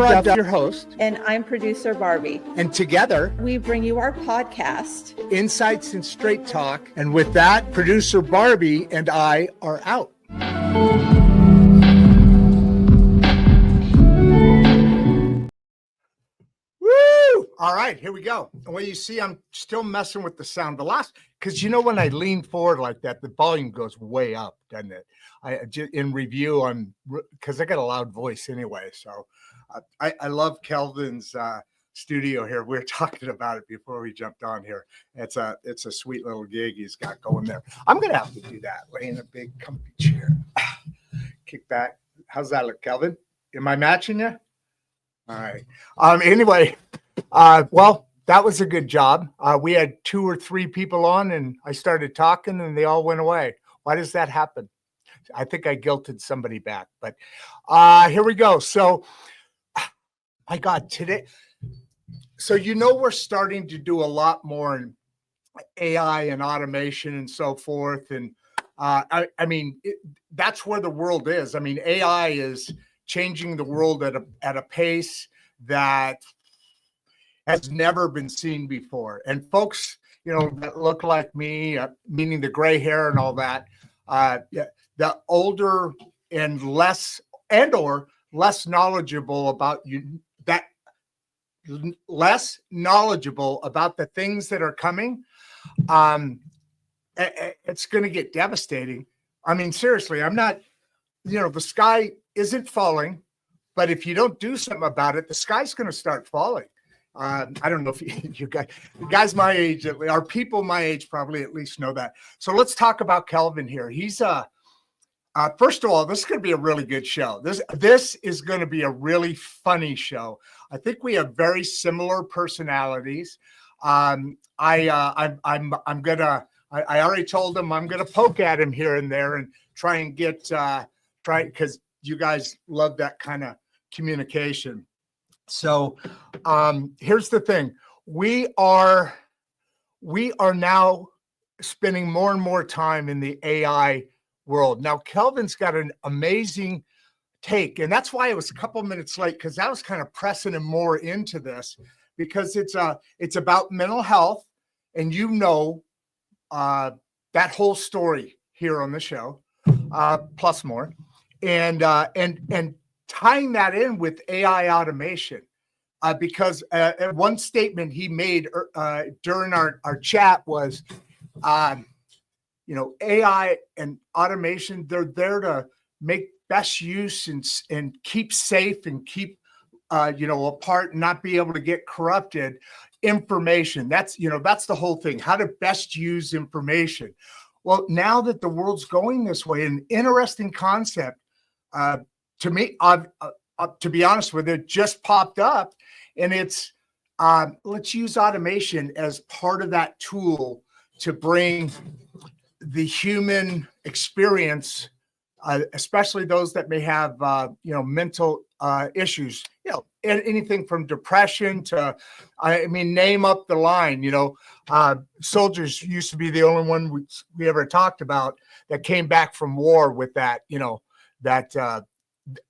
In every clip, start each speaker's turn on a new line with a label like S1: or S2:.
S1: Rod Duff, your host.
S2: And I'm producer Barbie.
S1: And together,
S2: we bring you our podcast,
S1: Insights in Straight Talk. And with that, producer Barbie and I are out. Woo! All right, here we go. Well, you see, I'm still messing with the sound. The last, because you know when I lean forward like that, the volume goes way up, doesn't it? In review, because I got a loud voice anyway. So I love Kelvin's studio here. We were talking about it before we jumped on here. It's a sweet little gig he's got going there. I'm gonna have to do that. Lay in a big comfy chair, kick back. How's that look, Kelvin? Am I matching you? All right. Anyway, well, that was a good job. We had 2 or 3 people on, and I started talking, and they all went away. Why does that happen? I think I guilted somebody back, but here we go. So, my God, today. So, we're starting to do a lot more in AI and automation and so forth. And I mean, that's where the world is. I mean, AI is changing the world at a pace that has never been seen before. And folks, that look like me, meaning the gray hair and all that, the older and less knowledgeable about less knowledgeable about the things that are coming, it's going to get devastating. I mean, seriously, I'm not, the sky isn't falling, but if you don't do something about it, the sky's going to start falling. I don't know if you guys my age, or people my age probably at least know that. So let's talk about Kelvin here. He's first of all, this is going to be a really good show. This is going to be a really funny show. I think we have very similar personalities. I already told him I'm going to poke at him here and there and try and get because you guys love that kind of communication. So here's the thing. We are now spending more and more time in the AI world. Now, Kelvin's got an amazing take, and that's why it was a couple minutes late, because I was kind of pressing him more into this, because it's about mental health, and that whole story here on the show, plus more, and tying that in with AI automation, because one statement he made during our chat was, AI and automation, they're there to make best use and keep safe and keep, apart and not be able to get corrupted information. That's the whole thing, how to best use information. Well, now that the world's going this way, an interesting concept to me, to be honest with you, just popped up, and it's let's use automation as part of that tool to bring the human experience, especially those that may have, mental issues, anything from depression to, name up the line. Soldiers used to be the only one we ever talked about that came back from war with that, that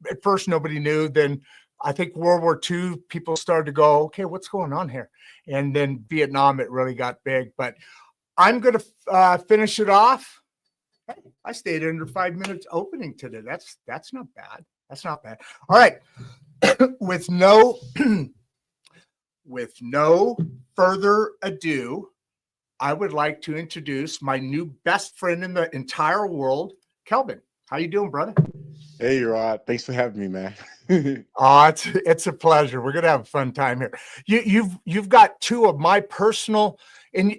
S1: at first nobody knew. Then I think World War II, people started to go, okay, what's going on here? And then Vietnam, it really got big. But I'm going to finish it off. Hey, I stayed under 5 minutes opening today. That's not bad. That's not bad. All right. with no further ado, I would like to introduce my new best friend in the entire world, Kelvin. How you doing, brother?
S3: Hey, Rod. Thanks for having me, man.
S1: It's a pleasure. We're gonna have a fun time here. You've got 2 of my personal, and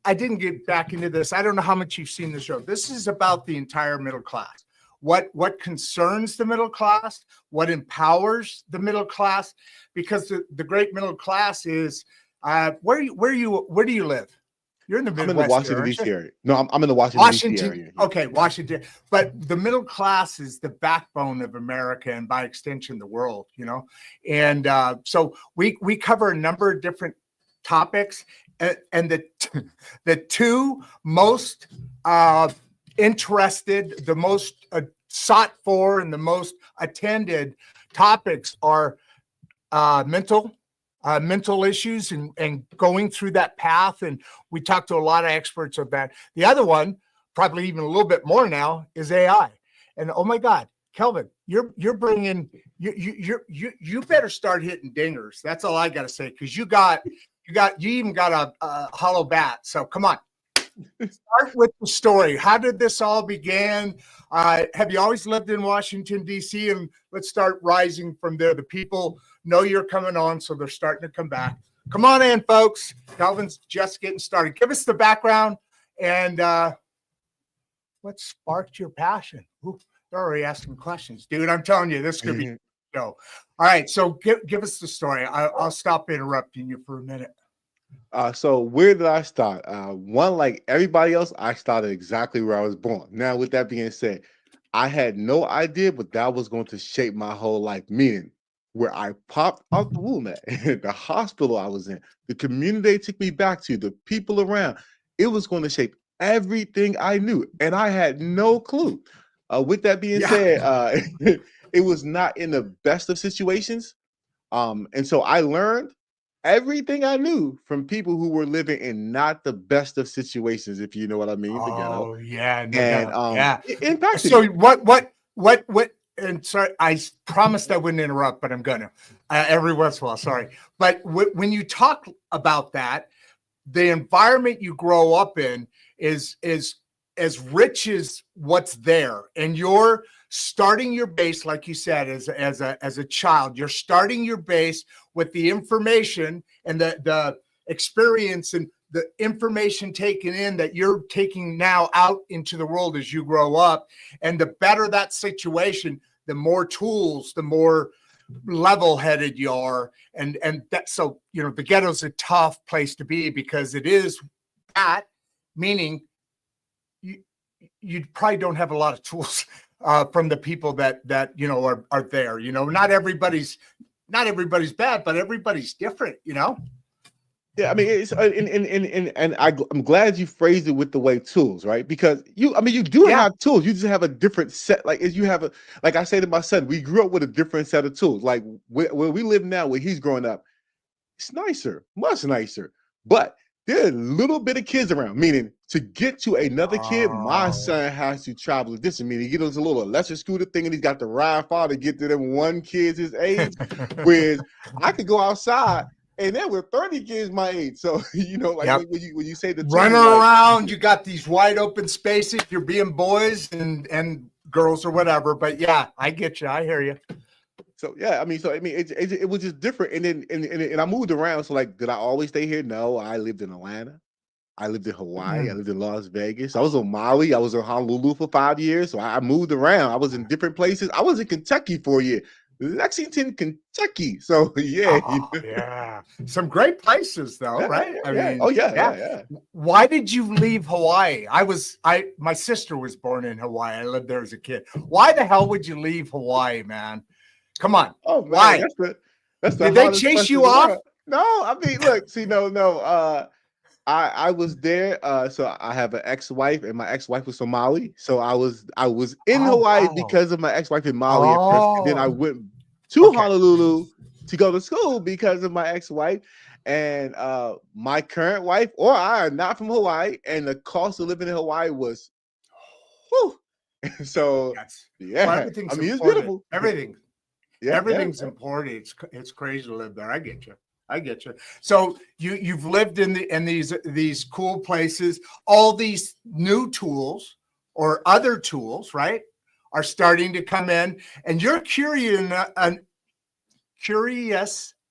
S1: I didn't get back into this. I don't know how much you've seen the show. This is about the entire middle class. What concerns the middle class, what empowers the middle class, because the great middle class is where do you live? You're in the Midwest.
S3: I'm in the Washington, D.C. area. No, I'm in the Washington, D.C. area.
S1: Okay, Washington. But the middle class is the backbone of America and by extension, the world, And so we cover a number of different topics. And the 2 most interested, the most sought for, and the most attended topics are mental issues and going through that path. And we talked to a lot of experts of that. The other one, probably even a little bit more now, is AI. And oh my God, Kelvin, you're bringing you better start hitting dingers. That's all I got to say, because you even got a hollow bat. So come on. Start with the story. How did this all begin? Have you always lived in Washington, D.C.? And let's start rising from there. The people know you're coming on, so they're starting to come back. Come on in, folks. Kelvin's just getting started. Give us the background and what sparked your passion? Ooh, they're already asking questions. Dude, I'm telling you, this could be a show. All right, so give us the story. I'll stop interrupting you for a minute.
S3: So where did I start? One, like everybody else, I started exactly where I was born. Now, with that being said, I had no idea, but that was going to shape my whole life. Meaning, where I popped out the womb at, the hospital I was in, the community they took me back to, the people around, it was going to shape everything I knew, and I had no clue. With that being said, it was not in the best of situations, and so I learned everything I knew from people who were living in not the best of situations, if you know what I mean. The ghetto.
S1: Oh yeah, no
S3: And
S1: doubt.
S3: it impacted
S1: So
S3: me.
S1: what? And sorry, I promised I wouldn't interrupt, but I'm gonna every once in a while. Sorry, but when you talk about that, the environment you grow up in is as rich as what's there, and you're starting your base, like you said, as a child. You're starting your base with the information and the experience and the information taken in that you're taking now out into the world as you grow up. And the better that situation, the more tools, the more level-headed you are. And that, so, you know, the ghetto's a tough place to be, because it is that, meaning you probably don't have a lot of tools from the people that you know are there. You know, not everybody's bad, but everybody's different, you know.
S3: Yeah, I mean, it's and I'm glad you phrased it with the way tools, right? Because you do have tools. You just have a different set. Like you have a, like I say to my son, we grew up with a different set of tools. Like where we live now, where he's growing up, it's nicer, much nicer. But there are a little bit of kids around. Meaning, to get to another kid, my son has to travel a distance. Meaning, he does a little electric scooter thing, and he's got to ride far to get to them one kid's his age. Whereas I could go outside. And there were 30 kids my age. So, you know, like when you say the
S1: running around, you got these wide open spaces, you're being boys and girls or whatever. But yeah, I get you. I hear you.
S3: So, yeah, it was just different. And then and I moved around. So, like, did I always stay here? No, I lived in Atlanta. I lived in Hawaii. I lived in Las Vegas. I was on Maui. I was in Honolulu for 5 years. So I moved around. I was in different places. I was in Kentucky for a year. Lexington, Kentucky. So
S1: yeah, some great places though, right? I mean,
S3: yeah.
S1: Why did you leave Hawaii? My sister was born in Hawaii. I lived there as a kid. Why the hell would you leave Hawaii, man? Come on.
S3: Oh man,
S1: why?
S3: That's the
S1: Did they chase you off?
S3: No, I mean, look, see, no. I was there. So I have an ex-wife, and my ex-wife was from Maui. So I was in Hawaii because of my ex-wife in Maui. And then I went to Honolulu to go to school because of my ex-wife. And my current wife or I are not from Hawaii, and the cost of living in Hawaii was, whew. So
S1: well, everything's
S3: it's
S1: important.
S3: beautiful.
S1: Everything's important. It's crazy to live there. I get you. So you've lived in these cool places. All these new tools or other tools, right, are starting to come in, and you're curious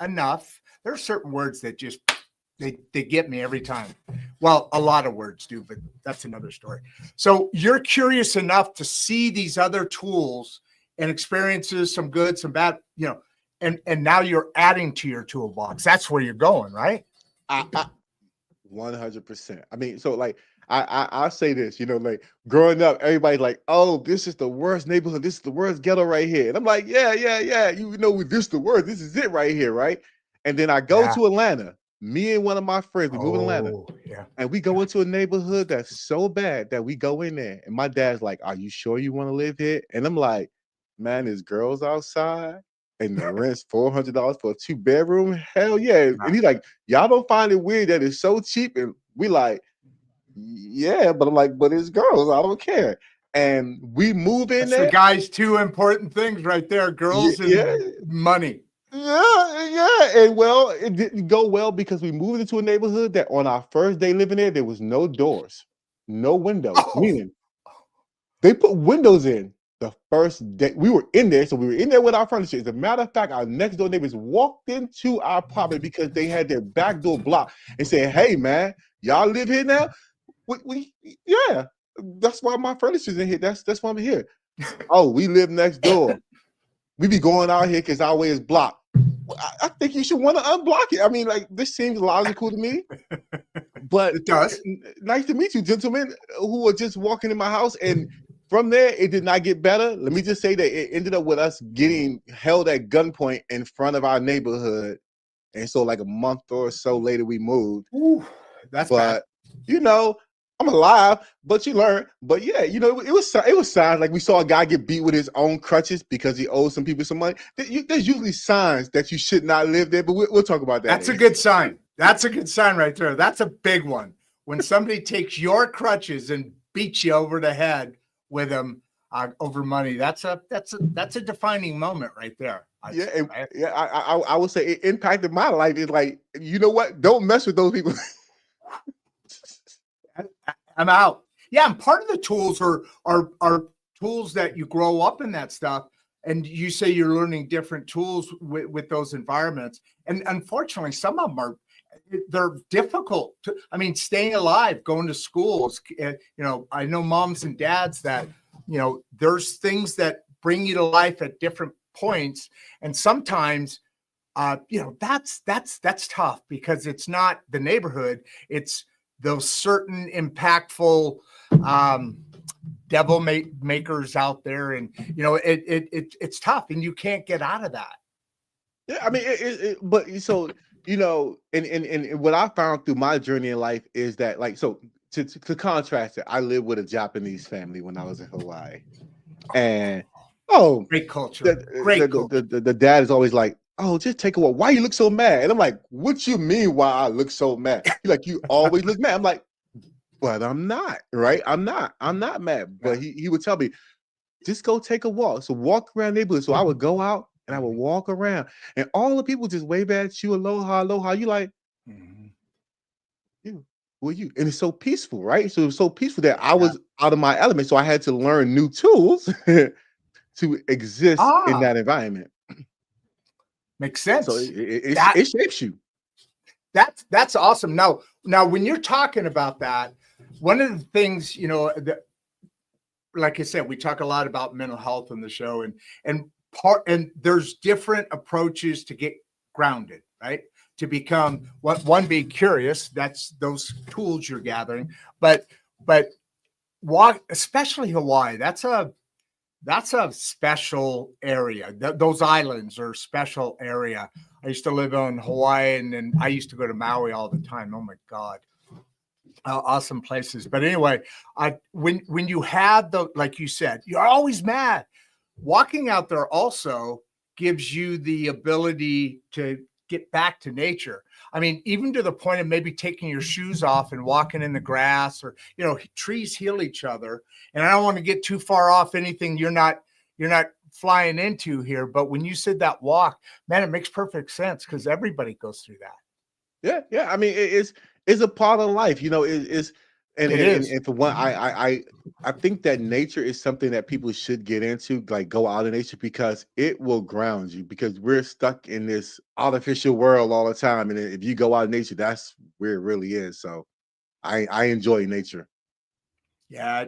S1: enough. There are certain words that just they get me every time. Well, a lot of words do, but that's another story. So you're curious enough to see these other tools and experiences, some good, some bad, you know. And now you're adding to your toolbox. That's where you're going, right?
S3: 100%. I mean, so like I'll say this, you know, like growing up, everybody's like, oh, this is the worst neighborhood. This is the worst ghetto right here. And I'm like, yeah. You know, this is the worst. This is it right here, right? And then I go to Atlanta. Me and one of my friends, we move in Atlanta. And we go into a neighborhood that's so bad that we go in there. And my dad's like, are you sure you want to live here? And I'm like, man, there's girls outside. and the rent's $400 for a 2-bedroom. Hell yeah.
S1: Wow.
S3: And he's like, y'all don't find it weird that it's so cheap? And we like, yeah, but I'm like, but it's girls. I don't care. And we move in
S1: That's the
S3: there.
S1: guy's two important things right there: girls and
S3: Yeah,
S1: money.
S3: yeah. And well, it didn't go well because we moved into a neighborhood that on our first day living there was no doors, no windows.
S1: Oh,
S3: Meaning they put windows in the first day we were in there. So we were in there with our furniture. As a matter of fact, our next door neighbors walked into our property because they had their back door blocked and said, "Hey, man, y'all live here now?" Yeah, that's why my furniture's in here. That's why I'm here. Oh, we live next door. We be going out here because our way is blocked. Well, I think you should want to unblock it. I mean, like, this seems logical to me. But
S1: it does.
S3: Nice to meet you, gentlemen, who are just walking in my house. And from there, it did not get better. Let me just say that it ended up with us getting held at gunpoint in front of our neighborhood. And so, like a month or so later, we moved.
S1: Ooh, that's bad.
S3: You know, I'm alive, but you learn. But yeah, you know, it was signs like we saw a guy get beat with his own crutches because he owed some people some money. There's usually signs that you should not live there, but we'll talk about that.
S1: That's a good sign. That's a good sign right there. That's a big one. When somebody takes your crutches and beats you over the head with them over money, that's a defining moment right there.
S3: I would say it impacted my life. It's like, you know what? Don't mess with those people.
S1: I'm out. Yeah, and part of the tools are tools that you grow up in that stuff. And you say you're learning different tools with those environments. And unfortunately, some of them they're difficult. I mean, staying alive, going to schools, I know moms and dads that, there's things that bring you to life at different points. And sometimes, that's tough because it's not the neighborhood. It's those certain impactful devil makers out there, and it's tough, and you can't get out of that.
S3: Yeah, I mean, but so and what I found through my journey in life is that, like, so to contrast it, I lived with a Japanese family when I was in Hawaii, and
S1: great culture, great culture.
S3: The dad is always like, "Oh, just take a walk. Why you look so mad?" And I'm like, "What you mean? Why I look so mad?" He's like, "You always look mad." I'm like, "But I'm not, right? I'm not mad." But he would tell me, "Just go take a walk." So walk around the neighborhood. So I would go out and I would walk around, and all the people just wave at you, aloha, aloha. You like, you, who are you? And it's so peaceful, right? So it was so peaceful that I was out of my element. So I had to learn new tools to exist in that environment.
S1: Makes sense.
S3: So it shapes you.
S1: That's awesome. Now, when you're talking about that, one of the things, like I said, we talk a lot about mental health on the show, and there's different approaches to get grounded, right? To become one, being curious. That's those tools you're gathering, but walk, especially Hawaii. That's a special area. Those islands are a special area. I used to live on Hawaii, and I used to go to Maui all the time. Oh my God. Awesome places. But anyway, when you have like you said, you're always mad. Walking out there also gives you the ability to get back to nature. I mean, even to the point of maybe taking your shoes off and walking in the grass, or, trees heal each other. And I don't want to get too far off anything you're not flying into here. But when you said that walk, man, it makes perfect sense because everybody goes through that.
S3: Yeah. I mean, it's a part of life, And for one, I think that nature is something that people should get into, like go out in nature, because it will ground you, because we're stuck in this artificial world all the time. And if you go out in nature, that's where it really is. So I enjoy nature.
S1: Yeah,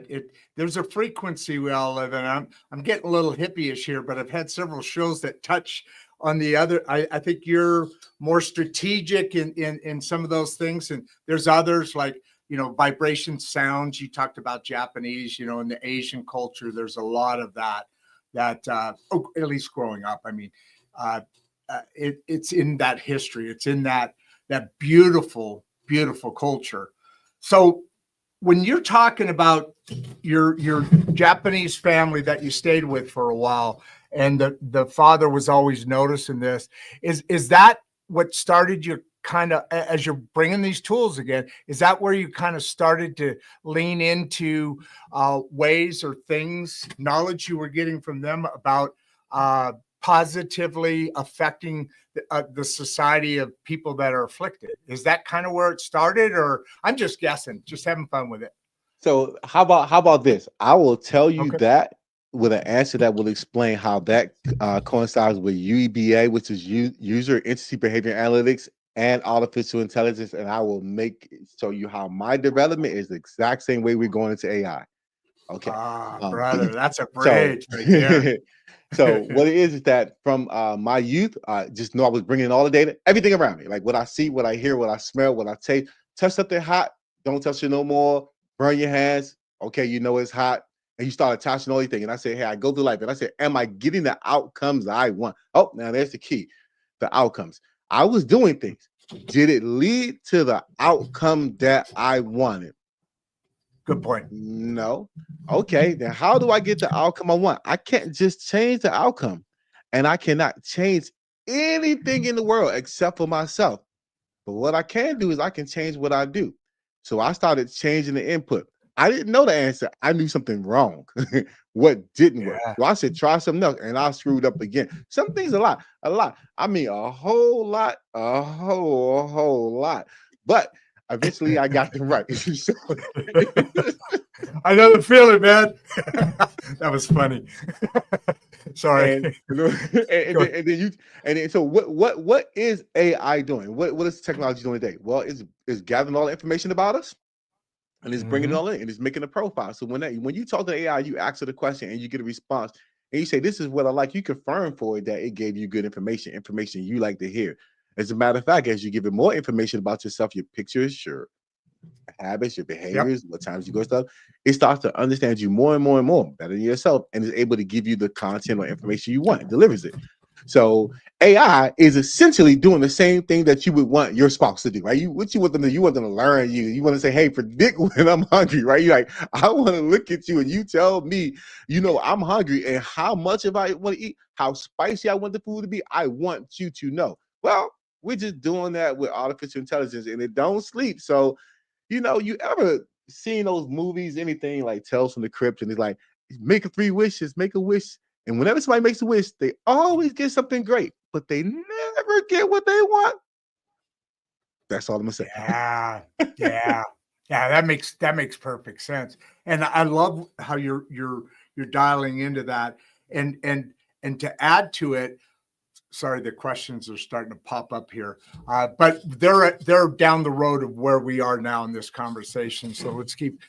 S1: there's a frequency we all live in. I'm getting a little hippie-ish here, but I've had several shows that touch on the other. I think you're more strategic in some of those things, and there's others like, vibration sounds. You talked about Japanese, in the Asian culture, there's a lot of that at least growing up. I mean, it's in that history. It's in that beautiful, beautiful culture. So when you're talking about your Japanese family that you stayed with for a while, and the father was always noticing this, is that what started your kind of, as you're bringing these tools again, is that where you kind of started to lean into ways or things, knowledge you were getting from them about positively affecting the society of people that are afflicted? Is that kind of where it started, or I'm just guessing, just having fun with it?
S3: So how about this? I will tell you
S1: Okay.
S3: that with an answer that will explain how that coincides with UEBA, which is user entity behavior analytics and artificial intelligence, and I will show you how my development is the exact same way we're going into AI. Okay.
S1: Brother, that's a
S3: So,
S1: bridge right there.
S3: so what it is that from my youth, just know I was bringing in all the data, everything around me, like what I see, what I hear, what I smell, what I taste. Touch something hot, don't touch it no more. Burn your hands. Okay, you know it's hot, and you start attaching everything. And I say, hey, I go through life, and I say, am I getting the outcomes I want? Oh, now there's the key, the outcomes. I was doing things. Did it lead to the outcome that I wanted?
S1: Good point.
S3: No. Okay, then how do I get the outcome I want? I can't just change the outcome, and I cannot change anything in the world except for myself. But what I can do is I can change what I do. So I started changing the input. I didn't know the answer. I knew something wrong. What didn't work?
S1: Yeah.
S3: So I said, try something else. And I screwed up again. Some things a lot, a lot. I mean, a whole lot, a whole lot. But eventually I got them right. So,
S1: I know the feeling, man. That was funny. Sorry.
S3: and, and then so what is AI doing? What is technology doing today? Well, it's gathering all the information about us, and it's bringing it
S1: Mhm.
S3: all in, and it's making a profile. So when you talk to AI, you ask it a question and you get a response, and you say, "This is what I like." You confirm for it that it gave you good information you like to hear. As a matter of fact, as you give it more information about yourself, your pictures, your habits, your
S1: Yep.
S3: behaviors, what times you go stuff, it starts to understand you more and more and more better than yourself, and is able to give you the content or information you want. It delivers it. So AI is essentially doing the same thing that you would want your spouse to do, right? What you want them to do, you want them to learn you. You want to say, hey, predict when I'm hungry, right? You're like, I want to look at you and you tell me, I'm hungry and how much of I want to eat, how spicy I want the food to be. I want you to know. Well, we're just doing that with artificial intelligence, and it don't sleep. So, you ever seen those movies, anything like Tales from the Crypt, and it's like, make a 3 wishes, make a wish. And whenever somebody makes a wish, they always get something great, but they never get what they want. That's all I'm gonna say.
S1: Yeah. Yeah. Yeah, that makes perfect sense. And I love how you're dialing into that. And to add to it, sorry, the questions are starting to pop up here, but they're down the road of where we are now in this conversation. So let's keep,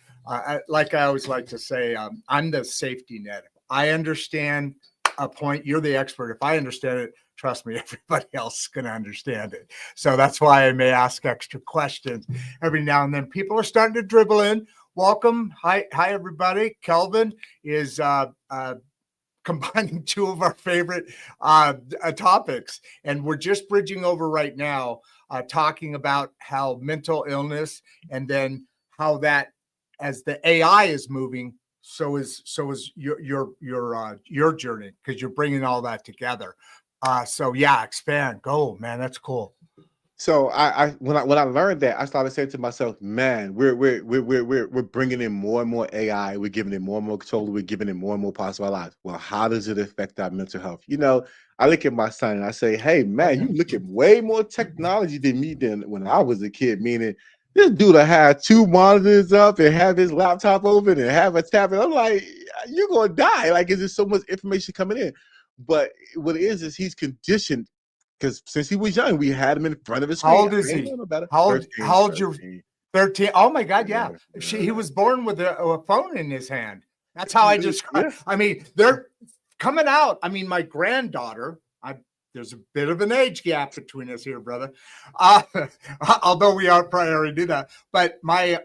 S1: like I always like to say, I'm the safety net. I understand a point. You're the expert. If I understand it, trust me, everybody else is going to understand it. So that's why I may ask extra questions every now and then. People are starting to dribble in. Welcome. Hi, everybody. Kelvin is combining two of our favorite topics. And we're just bridging over right now, talking about how mental illness, and then how that, as the AI is moving, so is your journey, because you're bringing all that together. So yeah, expand, go, man. That's cool.
S3: So when I learned that, I started saying to myself, man, we're bringing in more and more AI. We're giving it more and more control. We're giving it more and more parts of our lives. Well, how does it affect our mental health? I look at my son and I say, hey, man, you look at way more technology than me than when I was a kid. Meaning, this dude had 2 monitors up and have his laptop open and have a tablet. I'm like, you're gonna die. Like, is there so much information coming in? But what it is he's conditioned, because since he was young, we had him in front of his
S1: How
S3: screen.
S1: old is
S3: I ain't
S1: he?
S3: know no better.
S1: How old?
S3: 13,
S1: How old? Your
S3: 13.
S1: 13? Oh my God,
S3: Yeah,
S1: yeah. He
S3: yeah.
S1: was born with a phone in his hand. That's how I describe.
S3: Yeah.
S1: I mean, they're coming out. I mean, my granddaughter. There's a bit of an age gap between us here, brother. Uh, although we are probably already do that. But my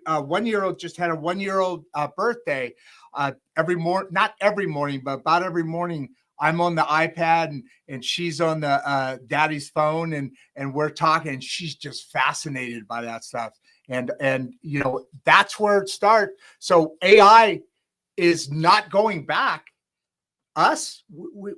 S1: 1-year-old just had a 1-year-old birthday. Not every morning, but about every morning, I'm on the iPad and she's on the daddy's phone, and we're talking, and she's just fascinated by that stuff. And you know, that's where it starts. So AI is not going back. Us, we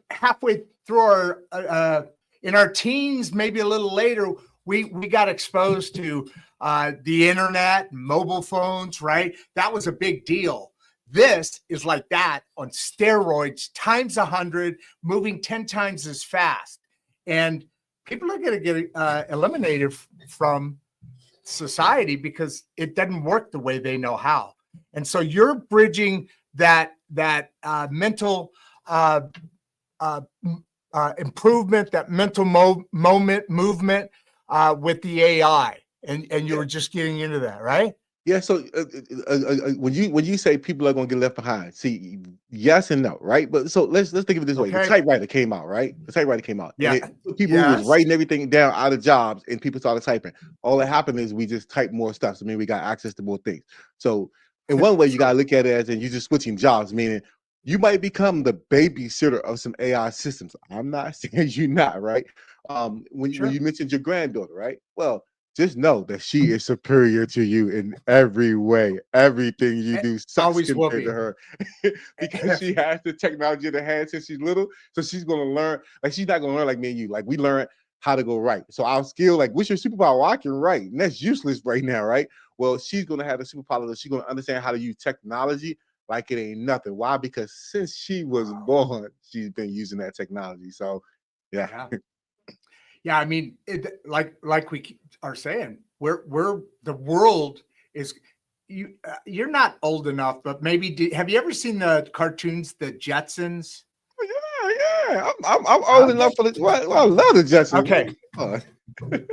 S1: halfway through our in our teens, maybe a little later, we got exposed to the internet, mobile phones, right? That was a big deal. This is like that on steroids times 100, moving 10 times as fast. And people are going to get eliminated from society because it doesn't work the way they know how. And so you're bridging that mental improvement, that mental movement with the AI, and you were just getting into that, right?
S3: Yeah. So when you say people are going to get left behind, see, yes and no, right? But so let's think of it this way: the
S1: Okay.
S3: typewriter came out, right? The typewriter came out,
S1: Yeah.
S3: and people who was
S1: Yes.
S3: writing everything down out of jobs, and people started typing. All that happened is we just type more stuff. So I mean, we got access to more things. So in one way, you got to look at it as in you're just switching jobs, meaning you might become the babysitter of some AI systems. I'm not saying you're not, right? When
S1: Sure.
S3: you mentioned your granddaughter, right? Well, just know that she is superior to you in every way. Everything you do sucks
S1: Always will
S3: compared
S1: be.
S3: to her because she has the technology in her hand since she's little. So she's going to learn, like, she's not going to learn like me and you. Like, we learn how to go right. So our skill, like, what's your superpower? Well, I can write. And that's useless right now, right? Well, she's going to have the superpower that she's going to understand how to use technology like it ain't nothing. Why? Because since she was born, she's been using that technology. So, yeah.
S1: Yeah, I mean, like we are saying, we're the world is you. You're not old enough, but maybe have you ever seen the cartoons, the Jetsons?
S3: Yeah. I'm old
S1: Okay.
S3: enough for this. Well, I love the Jetsons.
S1: Okay.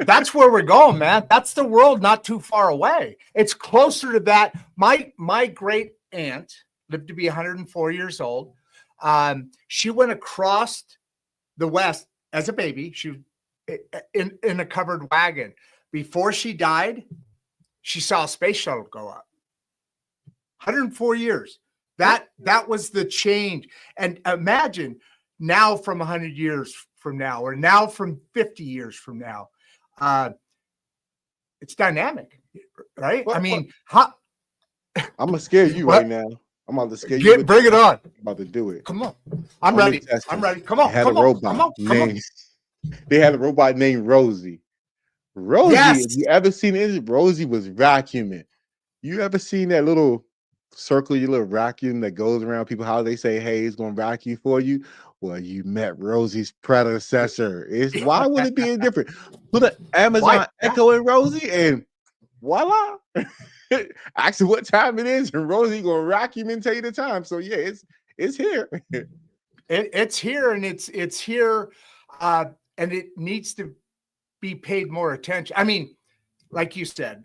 S1: That's where we're going, man. That's the world not too far away. It's closer to that. My great aunt lived to be 104 years old. She went across the West as a baby. She in a covered wagon. Before she died, she saw a space shuttle go up. 104 years. That was the change. And imagine now from 100 years from now, or now from 50 years from now, it's dynamic, right?
S3: Well,
S1: I mean,
S3: I'm gonna scare you
S1: what?
S3: right now. I'm about to scare you.
S1: Bring it on.
S3: I'm about to do it.
S1: Come on. I'm ready. I'm ready. Come on.
S3: They had
S1: Come
S3: a
S1: on.
S3: robot
S1: Come on. Come on.
S3: named. They had a robot named Rosie. Rosie,
S1: Yes.
S3: if you ever seen it, Rosie was vacuuming. You ever seen that little circular vacuum that goes around people? How they say, "Hey, it's gonna vacuum for you." Well, you met Rosie's predecessor. Why would it be any different? Put an Amazon Echo in Rosie, and voila. Ask her what time it is, and Rosie gonna vacuum and tell you the time. So yeah, it's here.
S1: It's here, and it's here, and it needs to be paid more attention. I mean, like you said,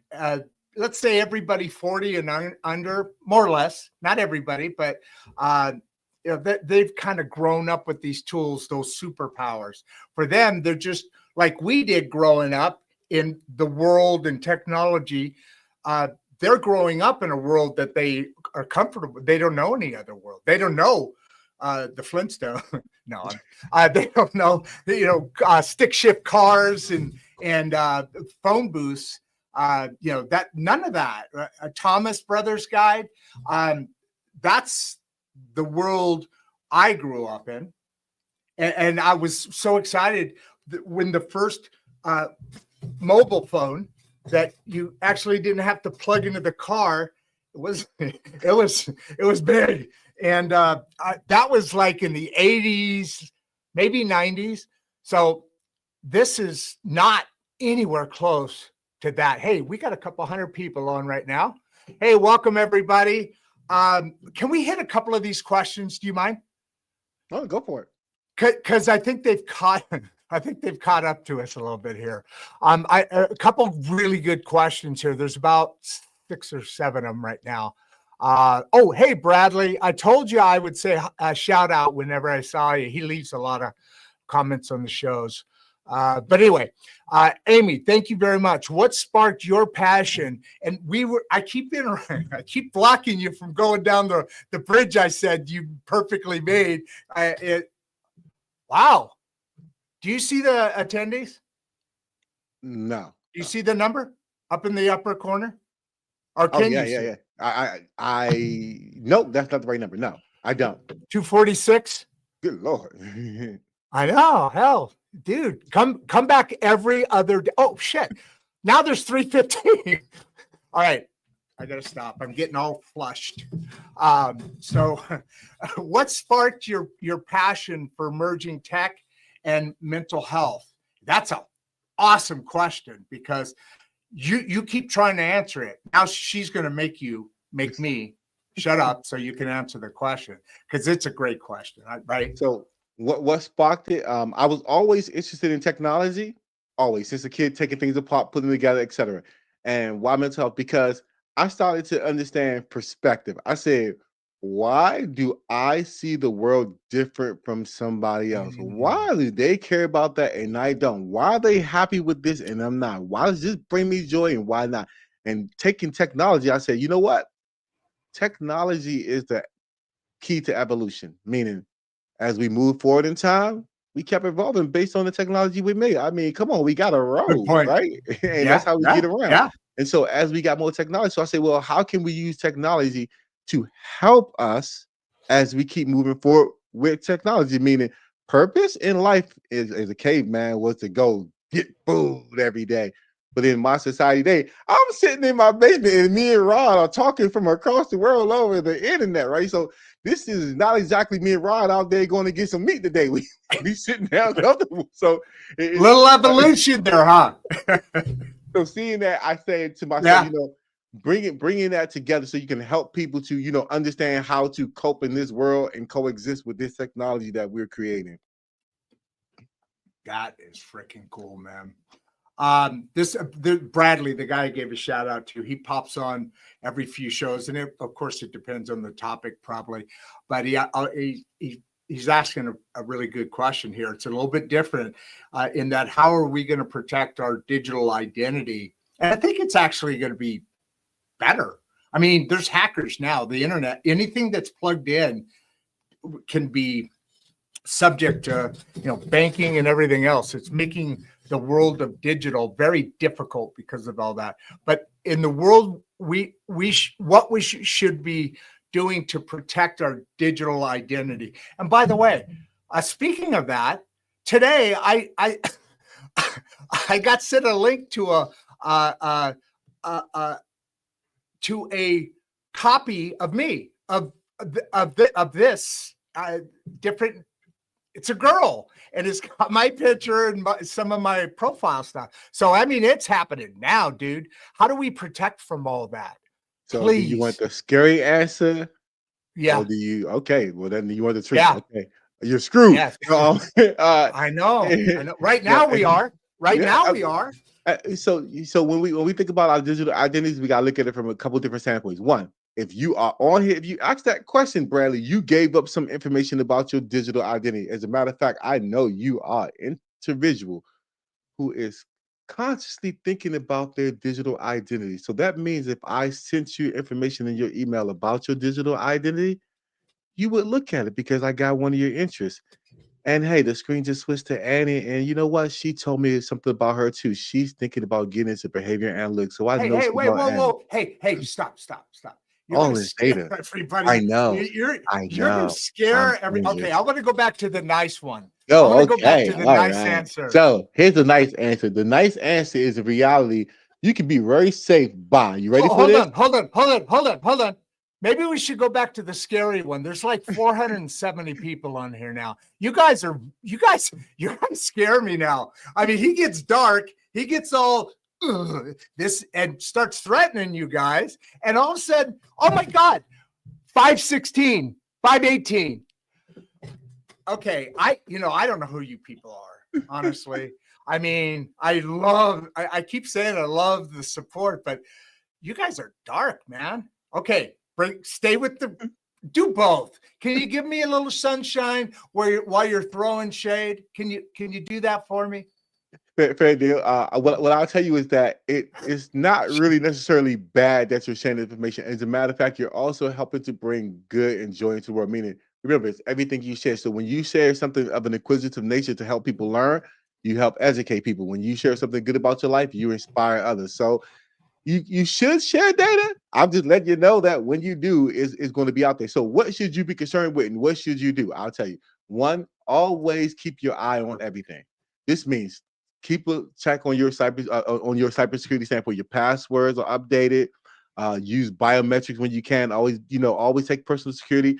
S1: let's say everybody 40 and under, more or less, not everybody, but you know, they've kind of grown up with these tools, those superpowers. For them, they're just like we did growing up in the world and technology. They're growing up in a world that they are comfortable. They don't know any other world. They don't know the Flintstone. No, they don't know, you know, stick shift cars and phone booths. You know, that none of that. Thomas Brothers Guide. That's the world I grew up in, and I was so excited when the first mobile phone that you actually didn't have to plug into the car. It was big, and that was like in the 80s, maybe 90s. So this is not anywhere close to that. Hey, we got a couple hundred people on right now. Hey, welcome everybody. Can we hit a couple of these questions? Do you mind?
S3: Oh, go for it.
S1: Because I think they've caught up to us a little bit here. A couple really good questions here. There's about 6 or 7 of them right now. Oh, hey Bradley, I told you I would say a shout out whenever I saw you. He leaves a lot of comments on the shows. But anyway, Amy, thank you very much. What sparked your passion? And I keep blocking you from going down the bridge I said you perfectly made. Wow. Do you see the attendees?
S3: No.
S1: Do you see the number? up in the upper corner? Or
S3: Oh
S1: can
S3: yeah,
S1: you see
S3: yeah,
S1: it?
S3: yeah. Nope, that's not the right number. No, I don't.
S1: 246?
S3: Good Lord.
S1: I know. Hell, dude, come back every other day. Oh shit. Now there's 315. All right. I gotta stop. I'm getting all flushed. So what sparked your passion for merging tech and mental health? That's an awesome question because you keep trying to answer it. Now she's gonna make me shut up so you can answer the question because it's a great question, right?
S3: So what sparked it? I was always interested in technology, always since a kid, taking things apart, putting them together, etc. And why mental health? Because I started to understand perspective. I said, why do I see the world different from somebody else? Why do they care about that and I don't? Why are they happy with this and I'm not? Why does this bring me joy and why not? And taking technology, I said, you know what? Technology is the key to evolution, meaning as we move forward in time, we kept evolving based on the technology we made. I mean, come on, we got a
S1: Good
S3: road,
S1: point.
S3: right? And that's
S1: Yeah,
S3: how we
S1: yeah,
S3: get around.
S1: yeah.
S3: And so as we got more technology, so I say, well, how can we use technology to help us as we keep moving forward with technology? Meaning purpose in life is as a caveman was to go get food every day. But in my society today, I'm sitting in my basement and me and Ron are talking from across the world over the internet, right? So this is not exactly me and Rod out there going to get some meat today. We sitting down comfortable. So
S1: Little evolution there, huh?
S3: so seeing that, I said to myself,
S1: Yeah.
S3: bringing that together so you can help people to, understand how to cope in this world and coexist with this technology that we're creating.
S1: That is freaking cool, man. Bradley, the guy I gave a shout out to, he pops on every few shows, and of course it depends on the topic, probably. But he's asking a really good question here. It's a little bit different in that how are we going to protect our digital identity? And I think it's actually going to be better. I mean, there's hackers now. The internet, anything that's plugged in can be subject to banking and everything else. It's making the world of digital very difficult because of all that. But in the world, what we should be doing to protect our digital identity. And by the way, speaking of that, today I I got sent a link to a copy of me of this different. It's a girl, and it's got my picture and some of my profile stuff. So, I mean, it's happening now, dude. How do we protect from all that?
S3: So do you want
S1: Please.
S3: the scary answer?
S1: Yeah.
S3: Or do you, okay, well then you want the truth.
S1: Yeah.
S3: Okay. You're screwed.
S1: Yes.
S3: uh,
S1: I know. Right
S3: now,
S1: now we are. Right
S3: yeah,
S1: now we are.
S3: So when we think about our digital identities, we gotta look at it from a couple different standpoints. One, if you are on here, if you ask that question, Bradley, you gave up some information about your digital identity. As a matter of fact, I know you are an individual who is consciously thinking about their digital identity. So that means if I sent you information in your email about your digital identity, you would look at it because I got one of your interests. And hey, the screen just switched to Annie, and you know what? She told me something about her too. She's thinking about getting into behavior analytics, so I know
S1: Hey,
S3: she's
S1: wait,
S3: on
S1: whoa,
S3: Annie.
S1: whoa. Hey, stop. You're
S3: All
S1: gonna
S3: this
S1: scare
S3: data. I
S1: everybody.
S3: know.
S1: You're
S3: I
S1: gonna
S3: know. I'm
S1: scare every. Okay,
S3: serious.
S1: I want to go back to the nice one. I want
S3: Oh,
S1: to go back
S3: okay.
S1: to the
S3: All
S1: nice
S3: right.
S1: answer.
S3: So here's the nice answer. The nice answer is a reality. You can be very safe by. You ready for this?
S1: Hold on. Maybe we should go back to the scary one. There's like 470 people on here now. You guys scare me now. I mean, he gets dark. He gets all this and starts threatening you guys. And all of a sudden, oh my God, 516, 518. Okay, I don't know who you people are, honestly. I mean, I keep saying I love the support, but you guys are dark, man. Okay, stay with do both. Can you give me a little sunshine while you're throwing shade? Can you do that for me?
S3: Fair deal. What I'll tell you is that it is not really necessarily bad that you're sharing information. As a matter of fact, you're also helping to bring good and joy into the world. Meaning, remember, it's everything you share. So when you share something of an inquisitive nature to help people learn, you help educate people. When you share something good about your life, you inspire others. So you should share data. I'm just letting you know that when you do, is going to be out there. So what should you be concerned with, and what should you do? I'll tell you. One, always keep your eye on everything. This means keep a check on your cybersecurity standpoint. Your passwords are updated. Use biometrics when you can. Always take personal security.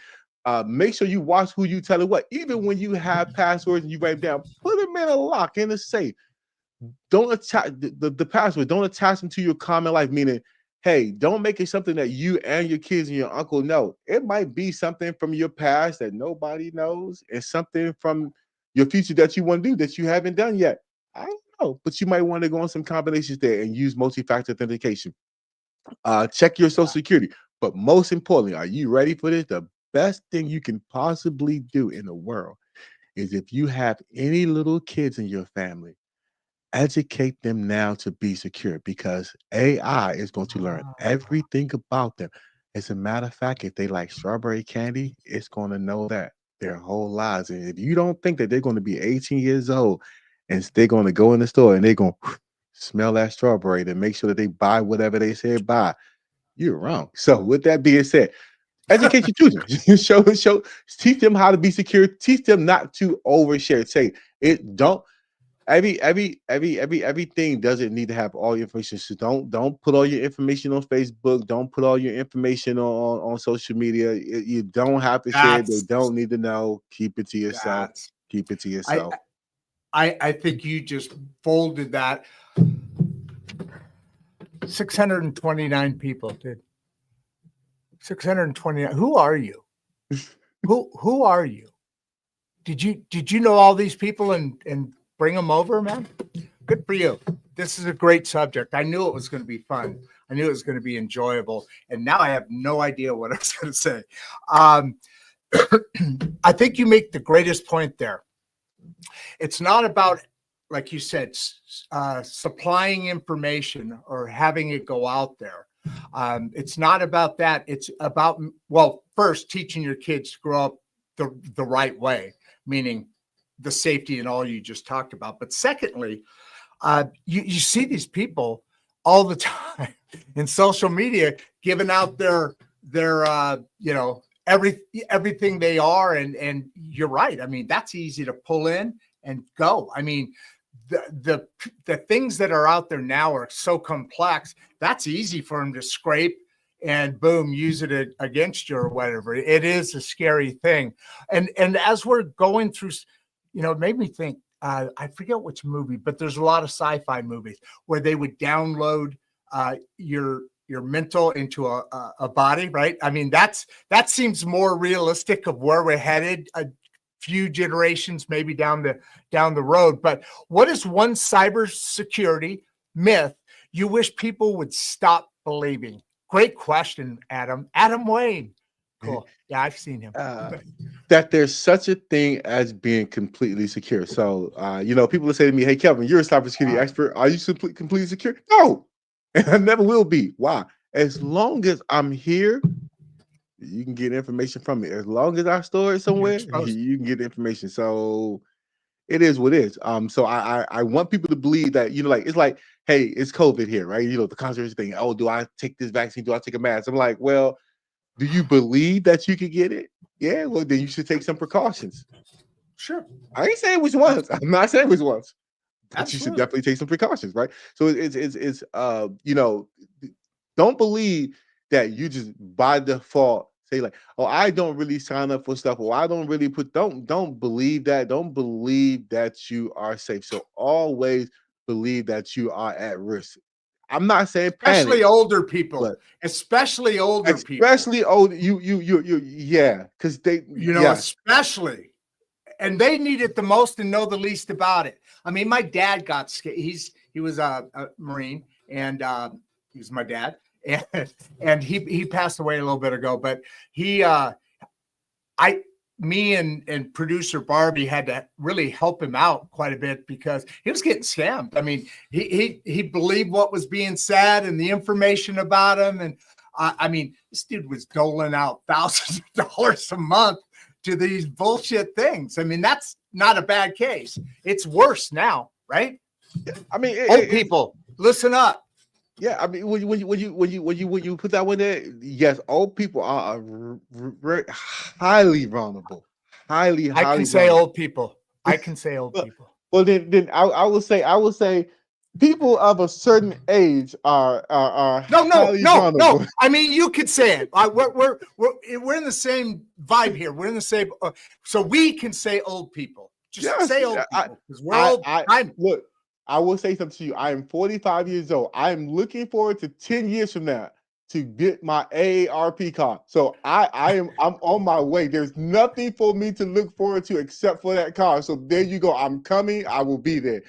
S3: Make sure you watch who you tell it what. Even when you have passwords and you write them down, put them in a lock in a safe. Don't attach the password. Don't attach them to your common life. Meaning, hey, don't make it something that you and your kids and your uncle know. It might be something from your past that nobody knows, and something from your future that you want to do that you haven't done yet. I don't know, but you might want to go on some combinations there and use multi-factor authentication. Check your social security. But most importantly, are you ready for this? The best thing you can possibly do in the world is if you have any little kids in your family, educate them now to be secure, because AI is going to learn everything about them. As a matter of fact, if they like strawberry candy, it's going to know that their whole lives. And if you don't think that they're going to be 18 years old and they're going to go in the store and they're going to smell that strawberry to make sure that they buy whatever they said buy, you're wrong. So with that being said, educate your children. Teach them how to be secure. Teach them not to overshare. Say it. Don't. Everything doesn't need to have all your information. So don't put all your information on Facebook. Don't put all your information on social media. You don't have to share it. They don't need to know. Keep it to yourself. Keep it to yourself.
S1: I think you just folded that. 629 people did. 629. Who are you? Who are you? Did you know all these people and bring them over, man? Good for you. This is a great subject. I knew it was going to be fun. I knew it was going to be enjoyable. And now I have no idea what I was going to say. I think you make the greatest point there. It's not about, like you said, supplying information or having it go out there. It's not about that. It's about, well, first teaching your kids to grow up the right way, meaning the safety and all you just talked about. But secondly, you see these people all the time in social media giving out their everything they are. And you're right. I mean, that's easy to pull in and go. I mean, the things that are out there now are so complex. That's easy for them to scrape and boom, use it against you or whatever. It is a scary thing. And as we're going through, it made me think, I forget which movie, but there's a lot of sci-fi movies where they would download your mental into a body, right? I mean, that seems more realistic of where we're headed a few generations maybe down the road. But what is one cybersecurity myth you wish people would stop believing? Great question, Adam. Adam Wayne. Cool. Yeah, I've seen him.
S3: That there's such a thing as being completely secure. So, people will say to me, "Hey, Kelvin, you're a cybersecurity expert. Are you completely secure?" No, and I never will be. Why? As long as I'm here, you can get information from me. As long as I store it somewhere, you can get information. So it is what it is. So I want people to believe that, it's like, hey, it's COVID here, right? The controversy thing. Oh, do I take this vaccine? Do I take a mask? I'm like, well, do you believe that you could get it? Yeah, well, then you should take some precautions.
S1: Sure.
S3: I ain't saying which ones. I'm not saying which ones. But
S1: Absolutely.
S3: you should definitely take some precautions, right? So don't believe that you just by default say like, oh, I don't really sign up for stuff, or I don't really don't believe that. Don't believe that you are safe. So always believe that you are at risk. I'm not saying panic.
S1: Especially older people. Especially older people.
S3: Especially old. Yeah, because they,
S1: especially. And they need it the most and know the least about it. I mean, my dad got scared. He was a Marine, and he was my dad, and he passed away a little bit ago. But me and producer Barbie had to really help him out quite a bit because he was getting scammed. I mean, he believed what was being said and the information about him, and I mean, this dude was doling out thousands of dollars a month to these bullshit things. I mean, that's not a bad case. It's worse now, right?
S3: I mean,
S1: old people, listen up.
S3: Yeah, I mean, when you put that one there, yes, old people are very highly vulnerable,
S1: I can
S3: highly
S1: say
S3: vulnerable.
S1: old people. I can say old
S3: Well,
S1: people.
S3: then I will say people of a certain age are
S1: No, no,
S3: highly
S1: no, no.
S3: vulnerable.
S1: I mean, you could say it. We're in the same vibe here. We're in the same. So we can say old people. Just
S3: Yes,
S1: say old people because we're
S3: I
S1: old.
S3: I
S1: I'm.
S3: look. I will say something to you. I am 45 years old. I am looking forward to 10 years from now to get my AARP card. So I'm on my way. There's nothing for me to look forward to except for that card. So there you go. I'm coming. I will be there.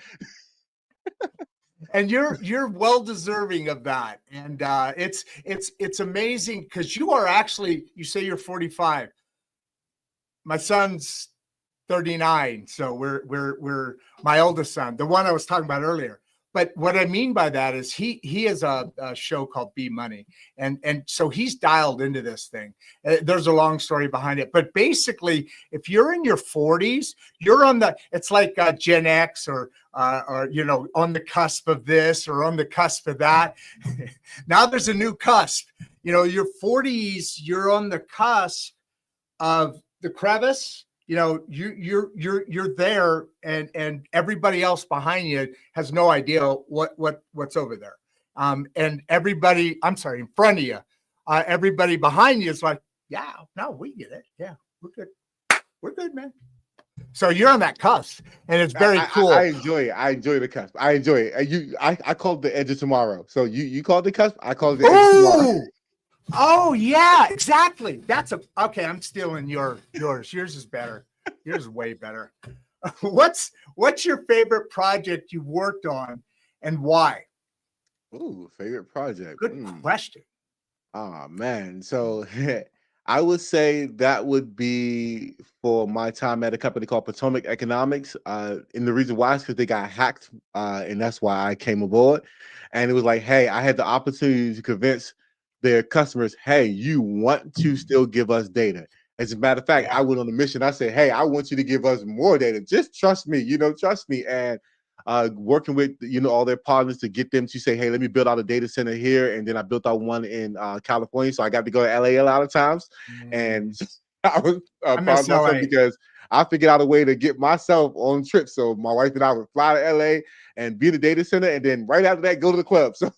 S1: And you're well deserving of that. And it's amazing because you are actually. You say you're 45. My son's 39. So we're my oldest son, the one I was talking about earlier. But what I mean by that is he has a show called Be Money, and so he's dialed into this thing. There's a long story behind it, but basically, if you're in your 40s, you're on the. It's like Gen X or on the cusp of this or on the cusp of that. Now there's a new cusp. Your 40s, you're on the cusp of the crevice. You're there, and everybody else behind you has no idea what's over there. And everybody, I'm sorry, in front of you, everybody behind you is like, yeah, no, we get it. Yeah, we're good, man. So you're on that cusp, and it's very cool.
S3: I enjoy it. I enjoy the cusp. I enjoy it. I call it the edge of tomorrow. So you call it the cusp. I call it the edge of tomorrow.
S1: Ooh, oh yeah, exactly. Okay. I'm stealing yours. Yours is better. Yours is way better. What's your favorite project you worked on, and why?
S3: Ooh, favorite project.
S1: Good question.
S3: Oh man. So I would say that would be for my time at a company called Potomac Economics. And the reason why is because they got hacked, and that's why I came aboard. And it was like, hey, I had the opportunity to convince their customers, hey, you want to still give us data. As a matter of fact, I
S1: Yeah.
S3: went on a mission. I said, hey, I want you to give us more data. Just trust me, trust me. And working with all their partners to get them to say, hey, let me build out a data center here, and then I built out one in California, so I got to go to LA a lot of times, and I was
S1: I
S3: proud
S1: miss
S3: of myself
S1: LA.
S3: because I figured out a way to get myself on trips. So my wife and I would fly to LA and be in the data center, and then right after that, go to the club. So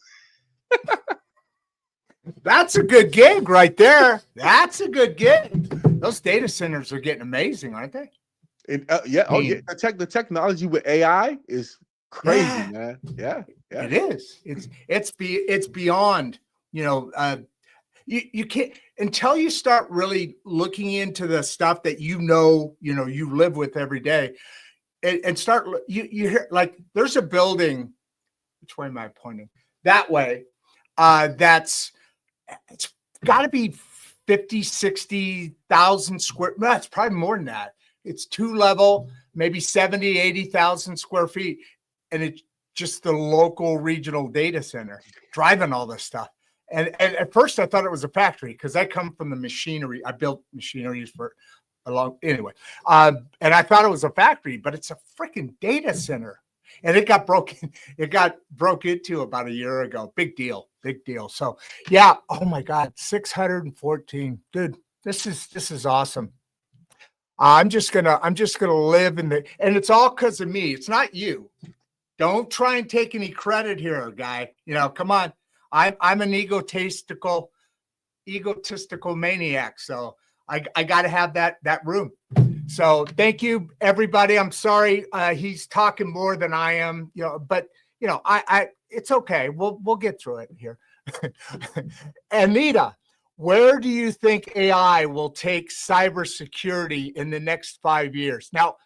S1: That's a good gig right there. That's a good gig. Those data centers are getting amazing, aren't they?
S3: yeah,
S1: I
S3: oh yeah,
S1: mean,
S3: the technology with AI is crazy,
S1: yeah,
S3: man. Yeah, yeah.
S1: it is. It's beyond. You can't until you start really looking into the stuff that you live with every day, and start you hear like there's a building. Which way am I pointing? That way. That's it's got to be 50, 60,000 square. No, it's probably more than that. It's 2 level, maybe 70, 80,000 square feet. And it's just the local regional data center driving all this stuff. And at first I thought it was a factory because I come from the machinery. I built machineries for a long, anyway. And I thought it was a factory, but it's a freaking data center. And it got broken. It got broke into about a year ago. Big deal. Big deal. So yeah. Oh my God. 614. Dude, this is awesome. I'm just gonna live in and it's all because of me. It's not you. Don't try and take any credit here, guy. Come on. I'm an egotistical maniac. So I gotta have that room. So thank you, everybody. I'm sorry he's talking more than I am, but I it's okay. We'll get through it here. Anita, where do you think AI will take cybersecurity in the next 5 years? Now,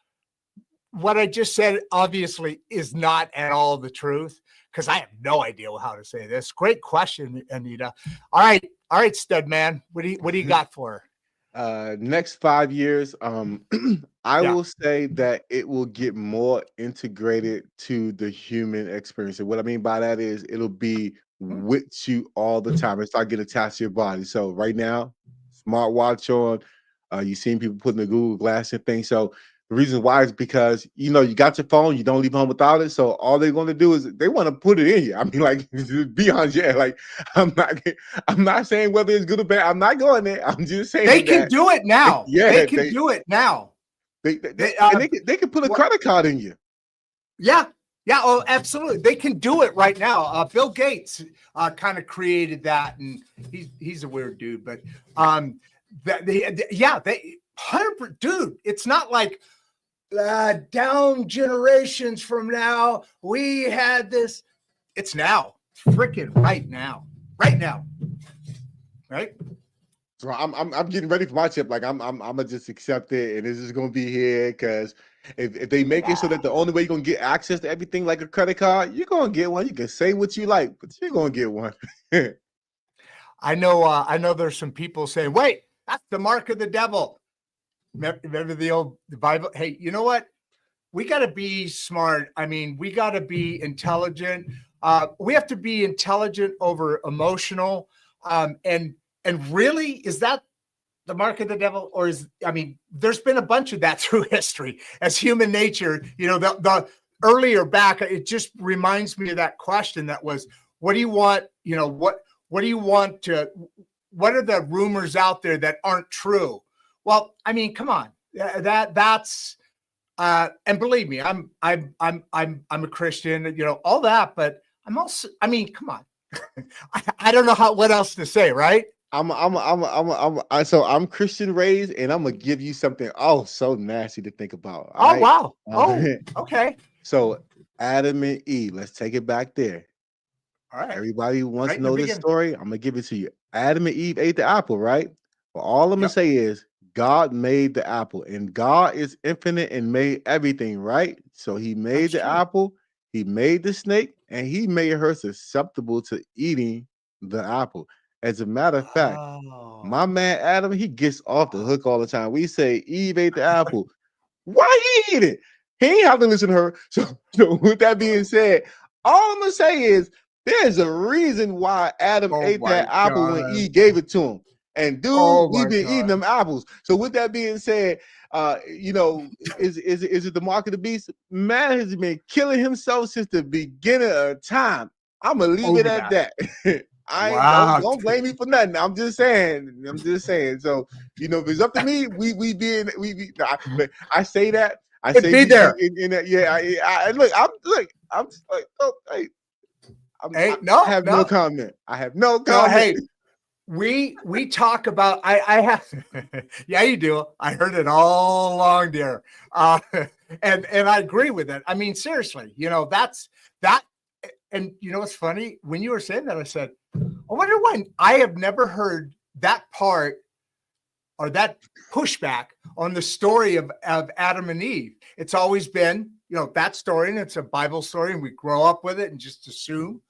S1: what I just said obviously is not at all the truth because I have no idea how to say this. Great question, Anita. All right, stud man. What do you got for her?
S3: Next 5 years, I
S1: Yeah.
S3: will say that it will get more integrated to the human experience. And what I mean by that is it'll be with you all the time. It's not getting attached to your body. So right now, smartwatch on, you've seen people putting the Google Glass and things. So The reason why is because you got your phone, you don't leave home without it. So all they're going to do is they want to put it in you. I mean, like beyond like I'm not saying whether it's good or bad. I'm not going there. I'm just saying
S1: They can
S3: that
S1: do it now.
S3: yeah,
S1: They can do it now.
S3: they can put a
S1: What-
S3: credit card in you.
S1: Yeah. Yeah. Oh, absolutely. They can do it right now. Bill Gates kind of created that, and he's a weird dude, but they 100%, dude. It's not like down generations from now we had this. It's now, freaking right now, right.
S3: So I'm getting ready for my chip. Like I'm gonna just accept it, and it's just gonna be here because if they make it so that the only way you're gonna get access to everything like a credit card, you're gonna get one. You can say what you like, but you're gonna get one.
S1: I know there's some people saying, wait, that's the mark of the devil. Remember the Bible? Hey, you know what? We got to be smart. I mean, we got to be intelligent. We have to be intelligent over emotional. And really, is that the mark of the devil? Or there's been a bunch of that through history as human nature. The earlier back, it just reminds me of that question that was, what do you want? What do you want what are the rumors out there that aren't true? Well, I mean, come on, that's and believe me, I'm a Christian, all that, but I'm also, I mean, come on, I don't know what else to say, right?
S3: So I'm Christian raised, and I'm gonna give you something so nasty to think about.
S1: Oh,
S3: right?
S1: wow. Oh, okay.
S3: So Adam and Eve, let's take it back there.
S1: All right.
S3: Everybody wants
S1: Right
S3: to
S1: in the
S3: know this
S1: beginning.
S3: story. I'm gonna give it to you. Adam and Eve ate the apple, right? But all I'm gonna
S1: Yep.
S3: say is God made the apple, and God is infinite and made everything, right? So he made
S1: That's
S3: the
S1: true.
S3: apple, he made the snake, and he made her susceptible to eating the apple. As a matter of fact, my
S1: Oh,
S3: man Adam, he gets off the hook all the time. We say Eve ate the apple. Why he eat it? He ain't have to listen to her. So with that being said, all I'm gonna say is there's a reason why Adam
S1: oh
S3: ate
S1: my
S3: that apple when
S1: God.
S3: Eve gave it to him. And dude,
S1: Oh
S3: we've
S1: my
S3: been eating
S1: God.
S3: them apples. So with that being said, is it the mark of the beast? Man has been killing himself since the beginning of time. I'm gonna leave it
S1: Over
S3: at
S1: that.
S3: that. I ain't
S1: Wow.
S3: don't blame me for nothing. I'm just saying. So if it's up to me, but I say that. I
S1: It'd
S3: say
S1: be there.
S3: in that. Yeah, I look. I'm just like, oh, hey,
S1: Hey,
S3: I
S1: no,
S3: have no comment. I have no
S1: no,
S3: comment.
S1: hey, we talk about I have yeah, you do. I heard it all along there. And I agree with it. I mean, seriously, that's that. And what's funny? When you were saying that, I said, I wonder when. I have never heard that part or that pushback on the story of Adam and Eve. It's always been, that story, and it's a Bible story, and we grow up with it and just assume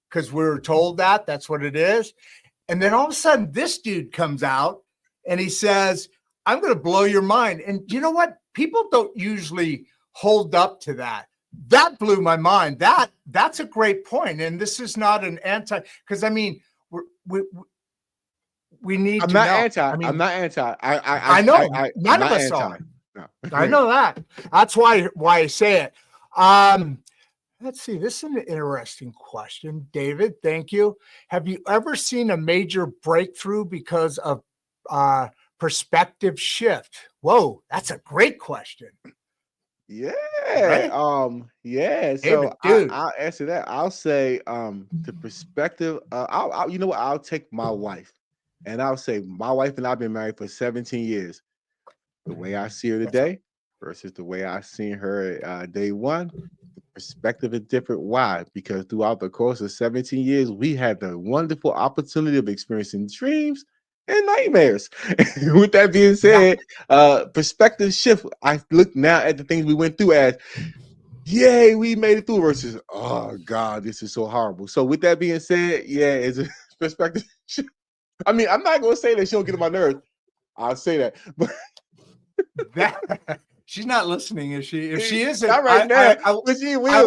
S1: because we were told that's what it is. And then all of a sudden, this dude comes out and he says, I'm going to blow your mind. And you know what? People don't usually hold up to that. That blew my mind. That's a great point. And this is not an because I mean, we need
S3: I'm
S1: to
S3: not
S1: know.
S3: anti.
S1: I mean,
S3: I'm not anti.
S1: I know none of us are.
S3: No.
S1: I know that. That's why I say it. Let's see. This is an interesting question, David. Thank you. Have you ever seen a major breakthrough because of perspective shift? Whoa, that's a great question.
S3: Yeah.
S1: Right?
S3: Yeah.
S1: David,
S3: So
S1: dude.
S3: I'll answer that. I'll say the perspective. I'll you know what? I'll take my wife, and I'll say my wife and I've been married for 17 years. The way I see her today versus the way I seen her day one, the perspective is different. Why? Because throughout the course of 17 years, we had the wonderful opportunity of experiencing dreams and nightmares. With that being said, perspective shift. I look now at the things we went through as, yay, we made it through versus, oh God, this is so horrible. So with that being said, yeah, it's a perspective shift. I mean, I'm not gonna say that she don't get on my nerves. I'll say that, but
S1: She's not listening, is she? If she isn't,
S3: not right now. But she will.
S1: I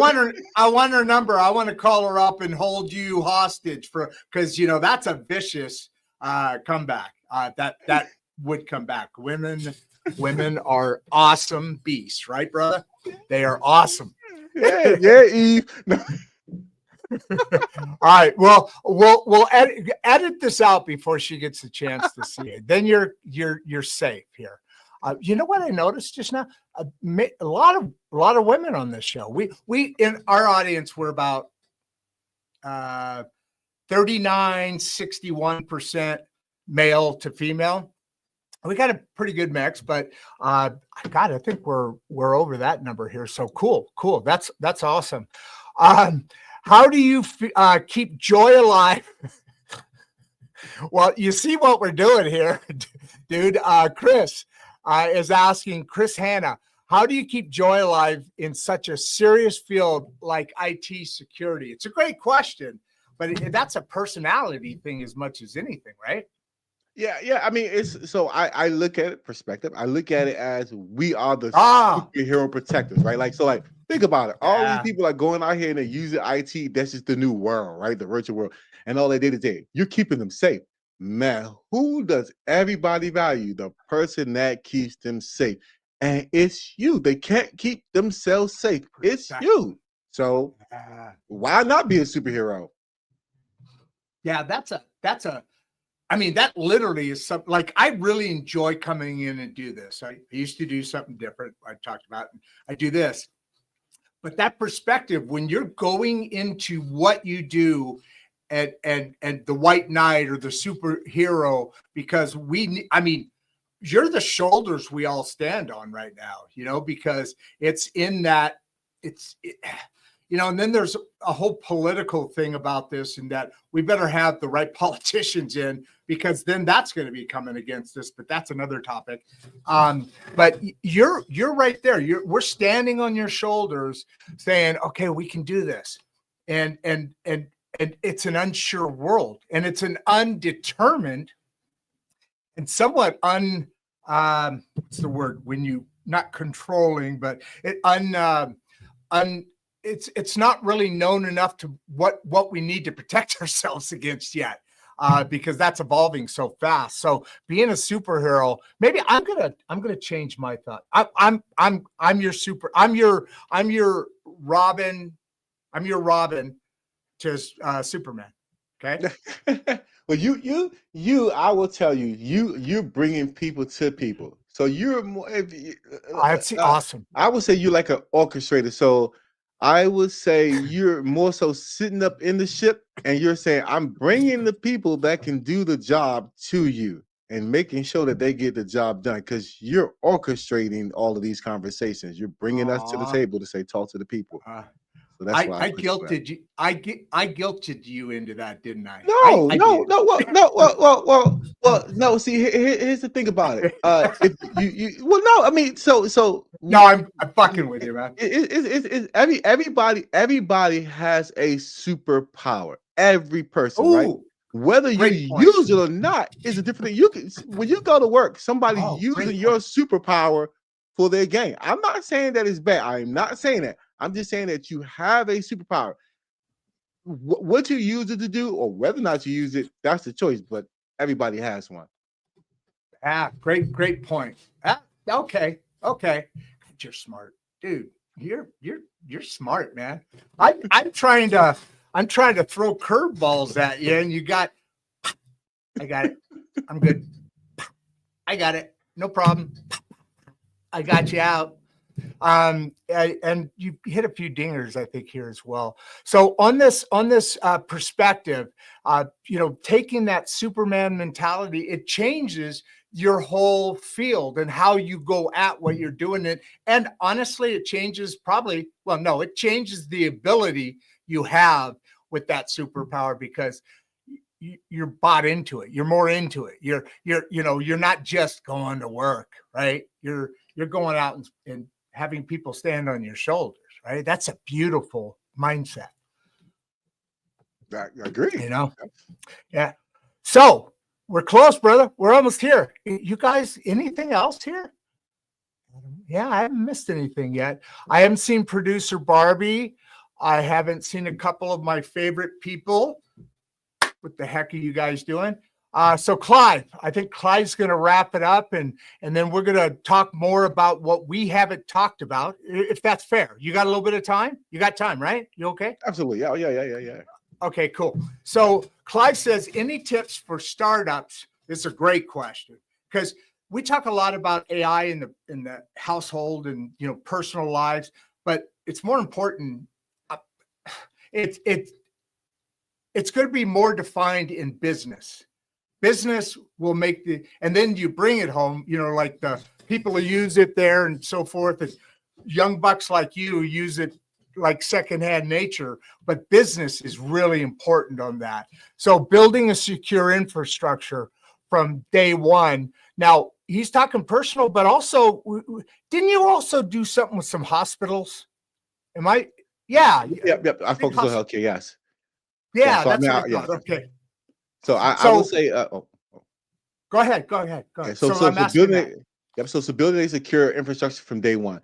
S1: want her number. I want to call her up and hold you hostage because that's a vicious comeback. That would come back. Women women are awesome beasts, right, brother? They are awesome.
S3: Yeah, Eve. No.
S1: All right. Well, we'll edit this out before she gets a chance to see it. Then you're safe here. You know what I noticed just now? A lot of women on this show. We in our audience we're about 61% male to female. We got a pretty good mix, but God, I think we're over that number here. So cool. That's awesome. How do you keep joy alive? Well, you see what we're doing here, dude. Chris is asking, Chris Hanna, how do you keep joy alive in such a serious field like IT security? It's a great question, but that's a personality thing as much as anything, right?
S3: Yeah. I mean, I look at it perspective. I look at it as we are the superhero protectors, right? Like think about it. All these people are going out here and they're using IT. That's just the new world, right? The virtual world. And all they did is you're keeping them safe. Man, who does everybody value? The person that keeps them safe. And it's you. They can't keep themselves safe. It's you. So why not be a superhero?
S1: Yeah, that's a I mean, that literally is something like I really enjoy coming in and do this. I used to do something different. I talked about I do this. But that perspective, when you're going into what you do and the white knight or the superhero, because you're the shoulders we all stand on right now, because it's in that and then there's a whole political thing about this, and that we better have the right politicians in, because then that's going to be coming against us. But that's another topic. But you're right there. We're standing on your shoulders, saying, "Okay, we can do this," and it's an unsure world, and it's an undetermined and somewhat what's the word when you not controlling, but it's not really known enough to what we need to protect ourselves against yet, because that's evolving so fast. So being a superhero, maybe I'm gonna change my thought. I'm your Robin. I'm your Robin to Superman. Okay.
S3: Well, I will tell you, you're bringing people to people. So you're more.
S1: That's awesome.
S3: I would say you're like an orchestrator. So I would say you're more so sitting up in the ship, and you're saying, I'm bringing the people that can do the job to you and making sure that they get the job done, because you're orchestrating all of these conversations. You're bringing us to the table to say, talk to the people. So that's why
S1: I guilted you. I guilted you into that, didn't I?
S3: No. Well,
S1: did.
S3: no. See, here's the thing about it. If you well, no. I mean,
S1: no, I'm fucking with you, man.
S3: Everybody has a superpower. Every person, right? Whether you use it or not is a different thing. You can, when you go to work, somebody using your superpower for their gain. I'm not saying that it's bad. I am not saying that. I'm just saying that you have a superpower. What you use it to do, or whether or not you use it, that's the choice. But everybody has one.
S1: Great point. Okay. You're smart, dude. You're smart, man. I'm trying to throw curveballs at you, and I got it. I'm good. I got it. No problem. I got you out. And you hit a few dingers, I think, here as well. So on this perspective, taking that Superman mentality, it changes your whole field and how you go at what you're doing. And honestly, it changes it changes the ability you have with that superpower, because you're bought into it. You're more into it. You're not just going to work, right? You're going out and having people stand on your shoulders, right? That's a beautiful mindset.
S3: I agree.
S1: Yeah. So we're close, brother. We're almost here. You guys, anything else here? Yeah, I haven't missed anything yet. I haven't seen producer Barbie. I haven't seen a couple of my favorite people. What the heck are you guys doing? So Clive, I think Clive's going to wrap it up, and then we're going to talk more about what we haven't talked about, if that's fair. You got a little bit of time? You got time, right? You okay?
S3: Absolutely. Yeah.
S1: Okay, cool. So Clive says, any tips for startups? This is a great question, because we talk a lot about AI in the household and personal lives, but it's more important. It's going to be more defined in business. Business will make and then you bring it home, like the people who use it there and so forth. And young bucks like you use it like secondhand nature, but business is really important on that. So building a secure infrastructure from day one. Now he's talking personal, but also, didn't you also do something with some hospitals? Am I? Yeah.
S3: Yep. I focus on healthcare. Yes.
S1: Yeah,
S3: so
S1: that's what I
S3: yeah.
S1: thought. Okay.
S3: So I will say,
S1: go ahead.
S3: Okay,
S1: So I'm asking
S3: building, so building a secure infrastructure from day one.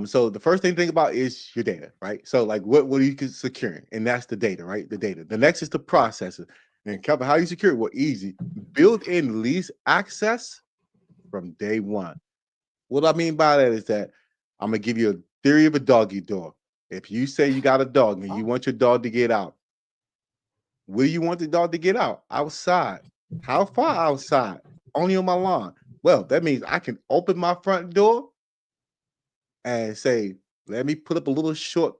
S3: So the first thing to think about is your data, right? So like what are you securing? And that's the data, right? The data. The next is the processor. And Kelvin, how you secure it? Well, easy. Build in least access from day one. What I mean by that is that I'm gonna give you a theory of a doggy door. If you say you got a dog and you want your dog to get out, where you want the dog to get out? Outside. How far outside? Only on my lawn. Well, that means I can open my front door and say, let me put up a little short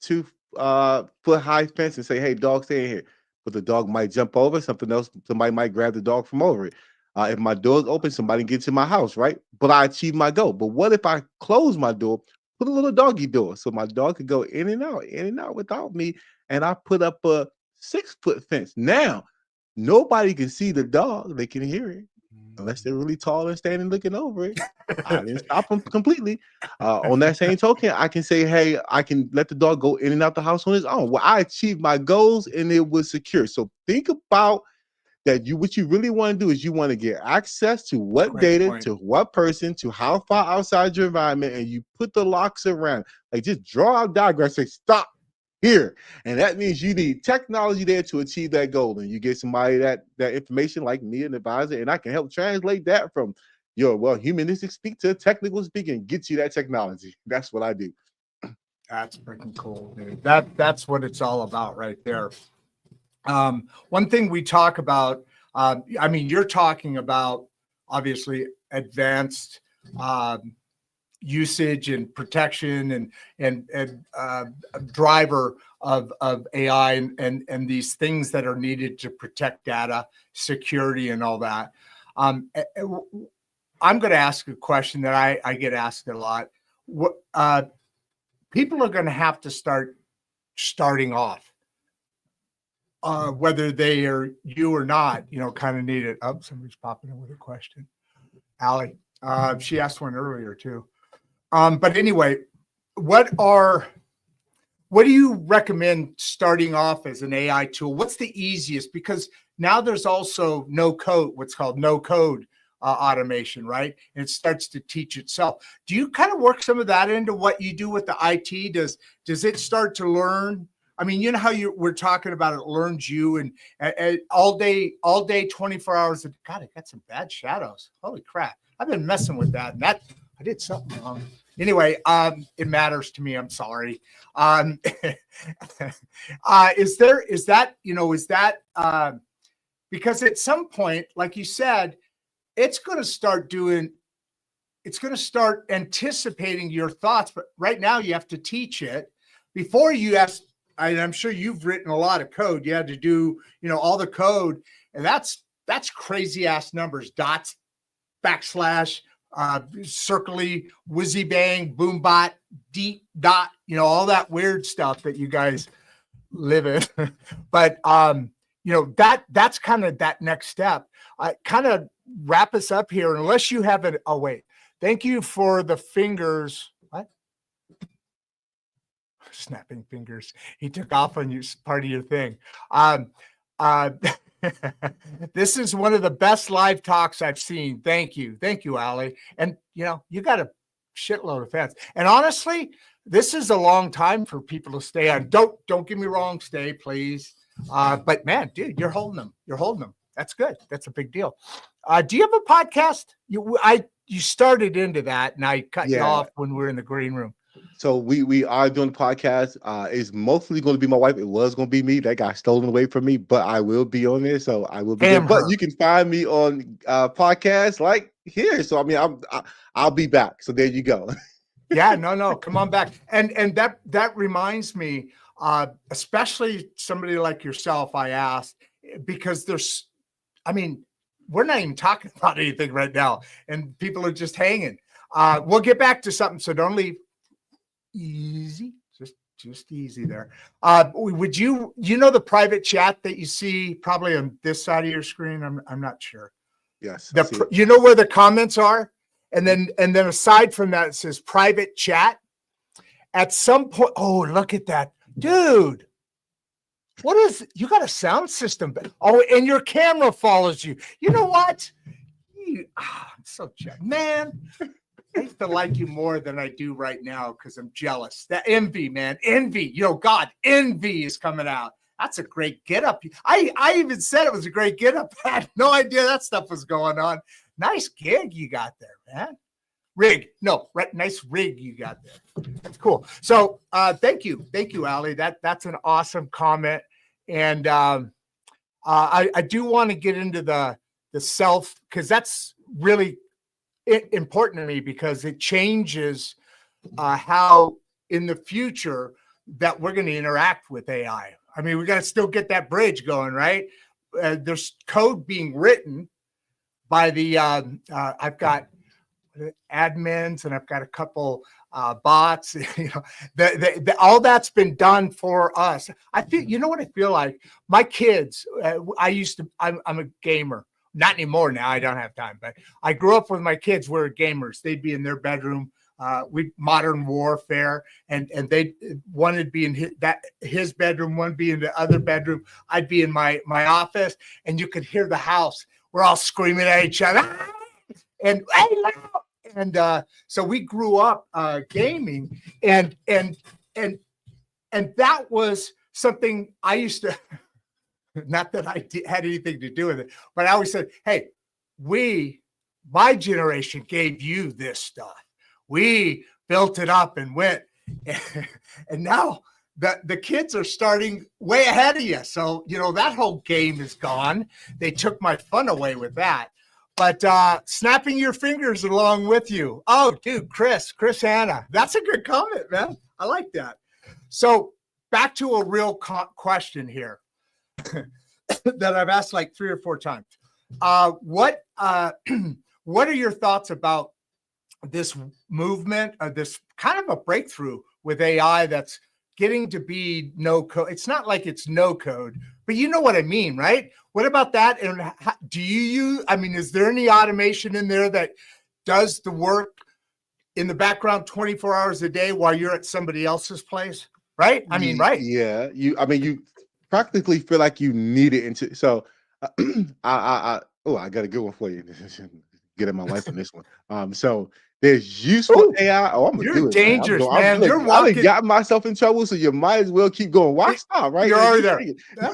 S3: 2-foot high fence and say, hey, dog, stay in here. But the dog might jump over something else. Somebody might grab the dog from over it. If my door's open, somebody gets in my house, right? But I achieve my goal. But what if I close my door, put a little doggy door so my dog could go in and out without me, and I put up a 6-foot fence? Now, nobody can see the dog. They can hear it. Unless they're really tall and standing looking over it. I didn't stop them completely. On that same token, I can say, hey, I can let the dog go in and out the house on his own. Well, I achieved my goals and it was secure. So think about that. What you really want to do is you want to get access to what data, to what person, to how far outside your environment, and you put the locks around. Like just draw out diagrams, say stop here. And that means you need technology there to achieve that goal. And you get somebody that information like me, an advisor, and I can help translate that from your humanistic speak to technical speak and get you that technology. That's what I do.
S1: That's freaking cool, dude. That's what it's all about right there. One thing we talk about, you're talking about obviously advanced usage and protection and driver of AI and these things that are needed to protect data, security, and all that. I'm going to ask a question that I get asked a lot. What people are going to have to starting off, whether they are you or not, kind of need it. Oh, somebody's popping in with a question. Allie, she asked one earlier too. But anyway, what do you recommend starting off as an AI tool? What's the easiest? Because now there's also what's called no code automation, right? And it starts to teach itself. Do you kind of work some of that into what you do with the IT? Does it start to learn? I mean, you know how we're talking about it learns you and all day, 24 hours. God, I got some bad shadows. Holy crap. I've been messing with that. And I did something wrong. Anyway, it matters to me. I'm sorry. Is that because at some point, like you said, it's going to start anticipating your thoughts, but right now you have to teach it before you ask. I'm sure you've written a lot of code. You had to do, all the code, and that's crazy ass numbers, dots, backslash, circly, whizzy bang, boom bot, deep dot, all that weird stuff that you guys live in. But that's kind of that next step. Kind of wrap us up here, unless you have it. Oh wait, thank you for the fingers. What? Snapping fingers. He took off on you, part of your thing. This is one of the best live talks I've seen. Thank you, Allie. And you got a shitload of fans. And honestly, this is a long time for people to stay on. Don't get me wrong, stay please. But man, dude, you're holding them. That's good. That's a big deal. Do you have a podcast? You started into that, and I cut you off when we were in the green room.
S3: So we are doing the podcast. It's mostly going to be my wife. It was going to be me. That got stolen away from me, but I will be on there. So I will be there. But you can find me on podcasts like here. So I mean, I'll be back. So there you go.
S1: Yeah, no, come on back. And that reminds me, especially somebody like yourself, I asked, because we're not even talking about anything right now, and people are just hanging. We'll get back to something, so don't leave. Easy, just easy there. Would you know the private chat that you see probably on this side of your screen? I'm not sure.
S3: Yes.
S1: You know where the comments are? And then aside from that, it says private chat. At some point, oh, look at that, dude. What is, you got a sound system? Oh, and your camera follows you. You know what? I'm so jealous, man. I used to like you more than I do right now because I'm jealous. That envy, man, envy. God, envy is coming out. That's a great getup. I even said it was a great getup. I had no idea that stuff was going on. Nice gig you got there, man. Nice rig you got there. That's cool. So thank you, Ali. That's an awesome comment. And I do want to get into the self, because that's really important to me, because it changes how in the future that we're going to interact with AI. I mean, we got to still get that bridge going, right? There's code being written by the I've got admins, and I've got a couple bots. All that's been done for us. I feel, you know what I feel like? My kids, I'm a gamer. Not anymore now. I don't have time, but I grew up with my kids were gamers. They'd be in their bedroom. Modern Warfare, and they wanted to be in his bedroom, one be in the other bedroom. I'd be in my office, and you could hear the house. We're all screaming at each other, and so we grew up gaming, and that was something I used to. Not that I had anything to do with it, but I always said, "Hey, my generation gave you this stuff. We built it up and went, and now the kids are starting way ahead of you. So, that whole game is gone. They took my fun away with that. But snapping your fingers along with you. Oh, dude, Chris Hanna. That's a good comment, man. I like that. So back to a real question here that I've asked like 3 or 4 times. What are your thoughts about this movement, this kind of a breakthrough with AI that's getting to be no code? It's not like it's no code, but you know what I mean, right? What about that? And is there any automation in there that does the work in the background 24 hours a day while you're at somebody else's place? Right? Right.
S3: Yeah. You practically feel like you need it so I got a good one for you. Get at my wife on this one. So there's useful AI. Oh, I'm gonna do it.
S1: You're dangerous, man.
S3: You're walking. I got myself in trouble, so you might as well keep going. Why stop? Right?
S1: You're already there.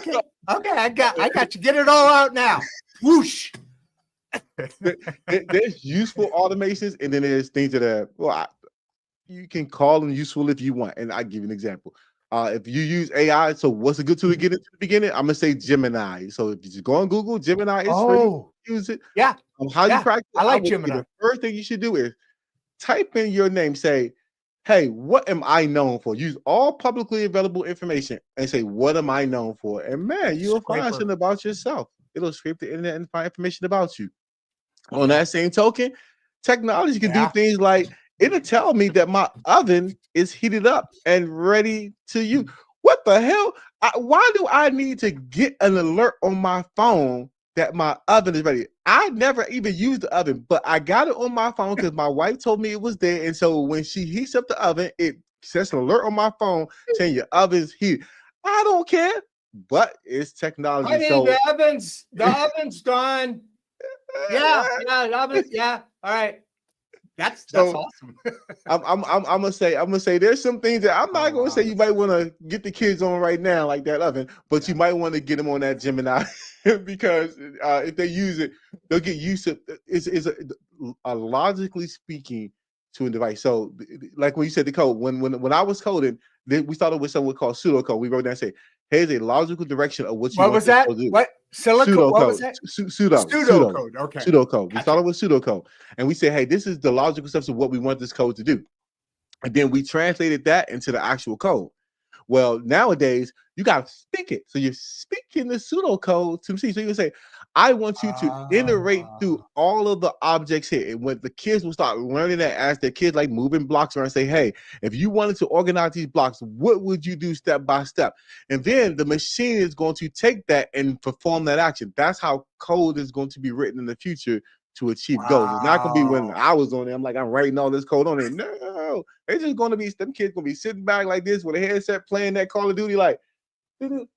S1: Okay. I got you. Get it all out now. Whoosh.
S3: There's useful automations, and then there's things that are you can call them useful if you want. And I give you an example. If you use AI, so what's a good tool to get into the beginning? I'm gonna say Gemini. So if you just go on Google, Gemini is free. Use it.
S1: Yeah.
S3: How you practice?
S1: I like Gemini.
S3: The first thing you should do is type in your name. Say, hey, what am I known for? Use all publicly available information and say, what am I known for? And man, you'll find something about yourself. It'll scrape the internet and find information about you. On that same token, technology can do things like it'll tell me that my oven is heated up and ready to use. What the hell? Why do I need to get an alert on my phone that my oven is ready? I never even used the oven, but I got it on my phone because my wife told me it was there. And so when she heats up the oven, it sets an alert on my phone saying your oven's heated. I don't care, but it's technology.
S1: The oven's done. Yeah, the oven. Yeah, all right. That's awesome.
S3: I'm gonna say there's some things that I'm not gonna say you might want to get the kids on right now, like that oven, but you might want to get them on that Gemini. because if they use it, they'll get used to it's a logically speaking to a device. So, like when you said the code, when I was coding, then we started with something called pseudocode. We wrote down and say, "Here's a logical direction of what you
S1: What
S3: want
S1: was
S3: this
S1: that?
S3: code to do."
S1: What silico? What was
S3: Pseudocode,
S1: that?
S3: pseudo,
S1: Pseudocode. Okay,
S3: pseudocode. We
S1: gotcha.
S3: started with pseudocode, and we said, "Hey, this is the logical steps of what we want this code to do." And then we translated that into the actual code. Well, nowadays you got to speak it. So you're speaking the pseudocode to see. So you can say, I want you to iterate through all of the objects here. And when the kids will start learning that as their kids like moving blocks around, say, hey, if you wanted to organize these blocks, what would you do step by step? And then the machine is going to take that and perform that action. That's how code is going to be written in the future to achieve goals. It's not going to be when I was on it. I'm like, I'm writing all this code on it. No, it's just going to be them kids going to be sitting back like this with a headset playing that Call of Duty, like, automate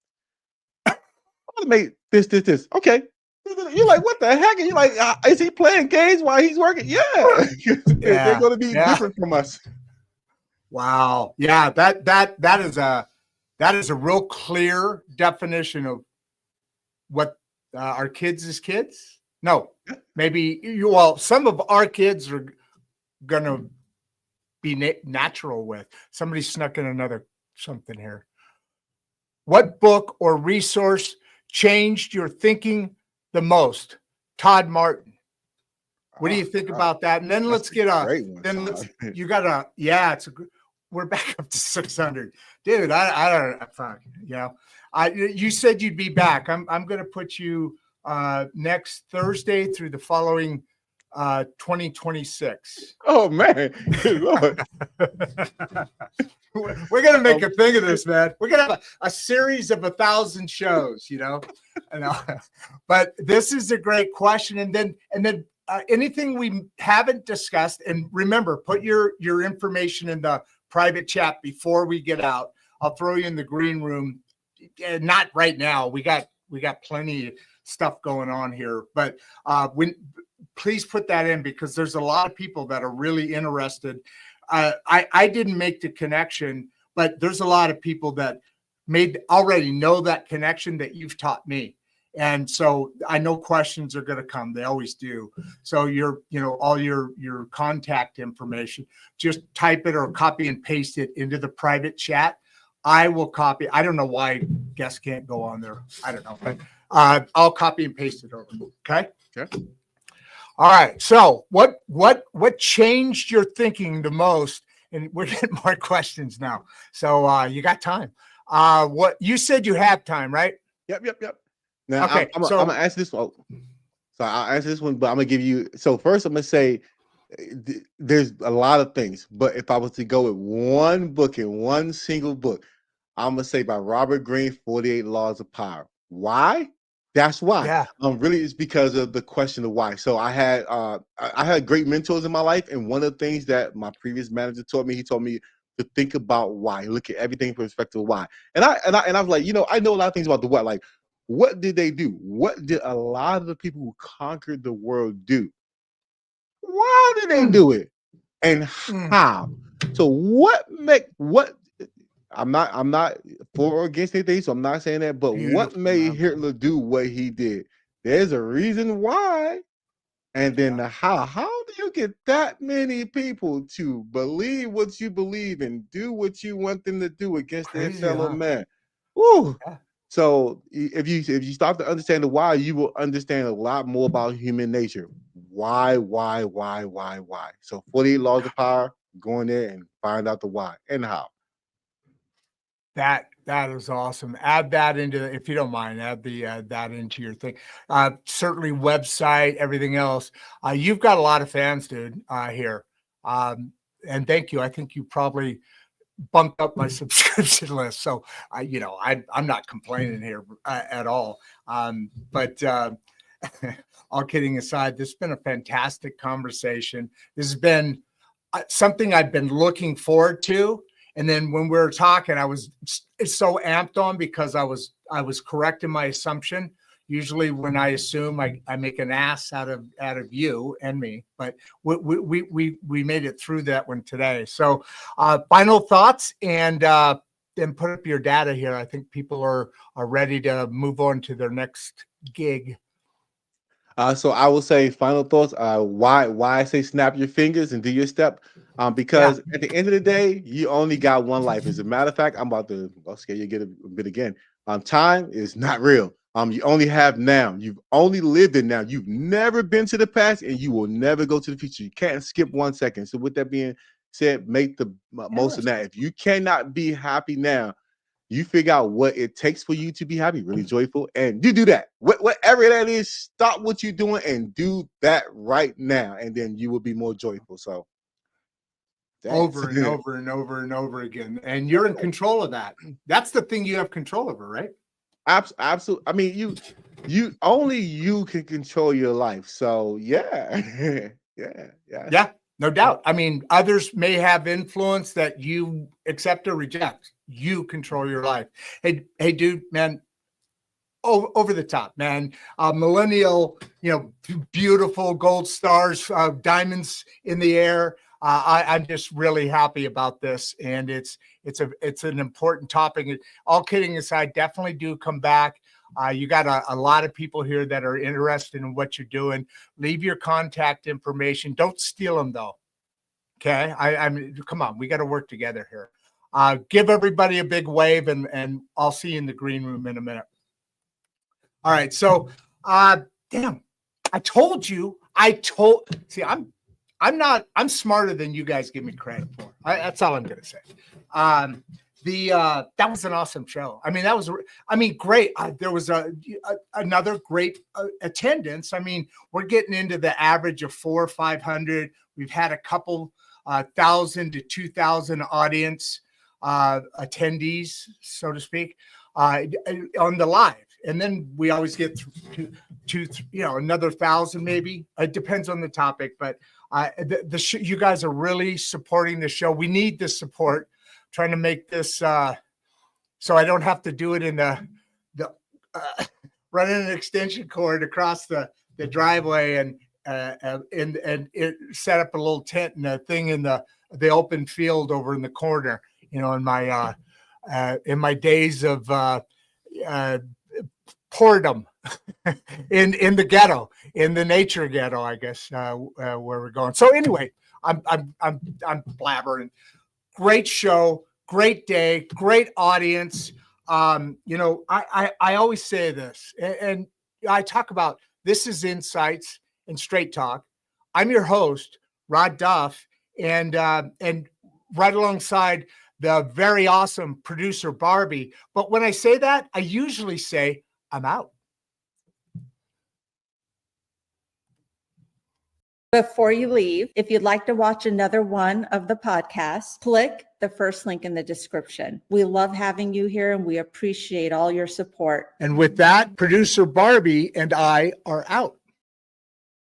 S3: this. Okay. You're like, what the heck? And you're like, is he playing games while he's working? Yeah. They're going to be different from us.
S1: Wow. Yeah, that is a real clear definition of what our kids is kids. No, maybe some of our kids are gonna be natural with. Somebody snuck in another something here. What book or resource changed your thinking the most? Todd Martin. What do you think about that? And then let's get we're back up to 600. Dude, I don't fuck, you know. You said you'd be back. I'm going to put you next Thursday through the following 2026.
S3: Oh man, good Lord.
S1: We're gonna make a thing of this, man. We're gonna have a series of 1,000 shows, you know. But this is a great question. And then anything we haven't discussed, and remember, put your information in the private chat before we get out. I'll throw you in the green room. Not right now. We got plenty of stuff going on here, but please put that in, because there's a lot of people that are really interested. I didn't make the connection, but there's a lot of people that already know that connection that you've taught me. And so I know questions are going to come. They always do. So all your contact information, just type it or copy and paste it into the private chat. I will copy. I don't know why guests can't go on there. I don't know. But I'll copy and paste it over. Okay.
S3: Okay.
S1: All right. So what changed your thinking the most? And we're getting more questions now. So you got time. What you said you have time, right?
S3: Yep. Now,
S1: okay.
S3: I'm gonna ask this one. So I'll answer this one, but I'm gonna give you. So first, I'm gonna say there's a lot of things, but if I was to go with one book and one single book, I'm gonna say by Robert Greene, 48 Laws of Power. Why? That's why.
S1: Yeah.
S3: Really, it's because of the question of why. So I had great mentors in my life, and one of the things that my previous manager taught me, he told me to think about why. Look at everything from the perspective of why. And I was like, I know a lot of things about the what. Like, what did they do? What did a lot of the people who conquered the world do? Why did they do it? And how? So I'm not for or against anything, so I'm not saying that, but what made Hitler do what he did? There's a reason why. And then the how. How do you get that many people to believe what you believe and do what you want them to do against their fellow man? Woo. Yeah. So if you start to understand the why, you will understand a lot more about human nature. Why? So 48 Laws of Power, go in there and find out the why and how.
S1: That is awesome. Add that into, if you don't mind, add that into your thing. Certainly website, everything else. You've got a lot of fans, dude, here. And thank you. I think you probably bumped up my subscription list. So I'm not complaining here at all. But all kidding aside, this has been a fantastic conversation. This has been something I've been looking forward to. And then when we were talking, I was so amped on because I was correcting my assumption. Usually when I assume, I make an ass out of you and me, but we made it through that one today. So final thoughts, and then put up your data here. I think people are ready to move on to their next gig?
S3: So I will say final thoughts. Why I say snap your fingers and do your step? Because at the end of the day, you only got one life. As a matter of fact, I'll scare you get a bit again. Time is not real. You only have now. You've only lived in now. You've never been to the past, and you will never go to the future. You can't skip 1 second. So with that being said, make the most of that. If you cannot be happy now, you figure out what it takes for you to be happy, really joyful, and you do that. Whatever that is, stop what you're doing and do that right now, and then you will be more joyful. So
S1: over and over and over and over again. And you're in control of that. That's the thing you have control over, right?
S3: Absolutely. I mean, you only you can control your life. So yeah.
S1: Yeah, no doubt. I mean, others may have influence that you accept or reject. You control your life. Hey, dude, man, over the top, man. Millennial, beautiful gold stars, diamonds in the air. I'm just really happy about this, and it's an important topic. All kidding aside, definitely do come back. You got a lot of people here that are interested in what you're doing. Leave your contact information. Don't steal them though. Okay, I mean, come on, we got to work together here. Give everybody a big wave, and I'll see you in the green room in a minute. All right, so damn, I told you. See, I'm smarter than you guys give me credit for. That's all I'm gonna say. That was an awesome show. I mean, great. There was another great attendance. I mean, we're getting into the average of 400 or 500. We've had a couple 1,000 to 2,000 audience attendees, so to speak, on the live. And then we always get another 1,000 maybe. It depends on the topic, but you guys are really supporting the show. We need the support, trying to make this so I don't have to do it in the running an extension cord across the driveway and it set up a little tent and a thing in the open field over in the corner. In my days of portdom in the ghetto, in the nature ghetto, I guess, where we're going. So anyway, I'm blabbering. Great show, great day, great audience. I always say this, and I talk about this is Insights and Straight Talk. I'm your host, Rod Duff, and right alongside the very awesome producer Barbie. But when I say that, I usually say I'm out.
S2: Before you leave, if you'd like to watch another one of the podcasts, click the first link in the description. We love having you here, and we appreciate all your support.
S1: And with that, producer Barbie and I are out.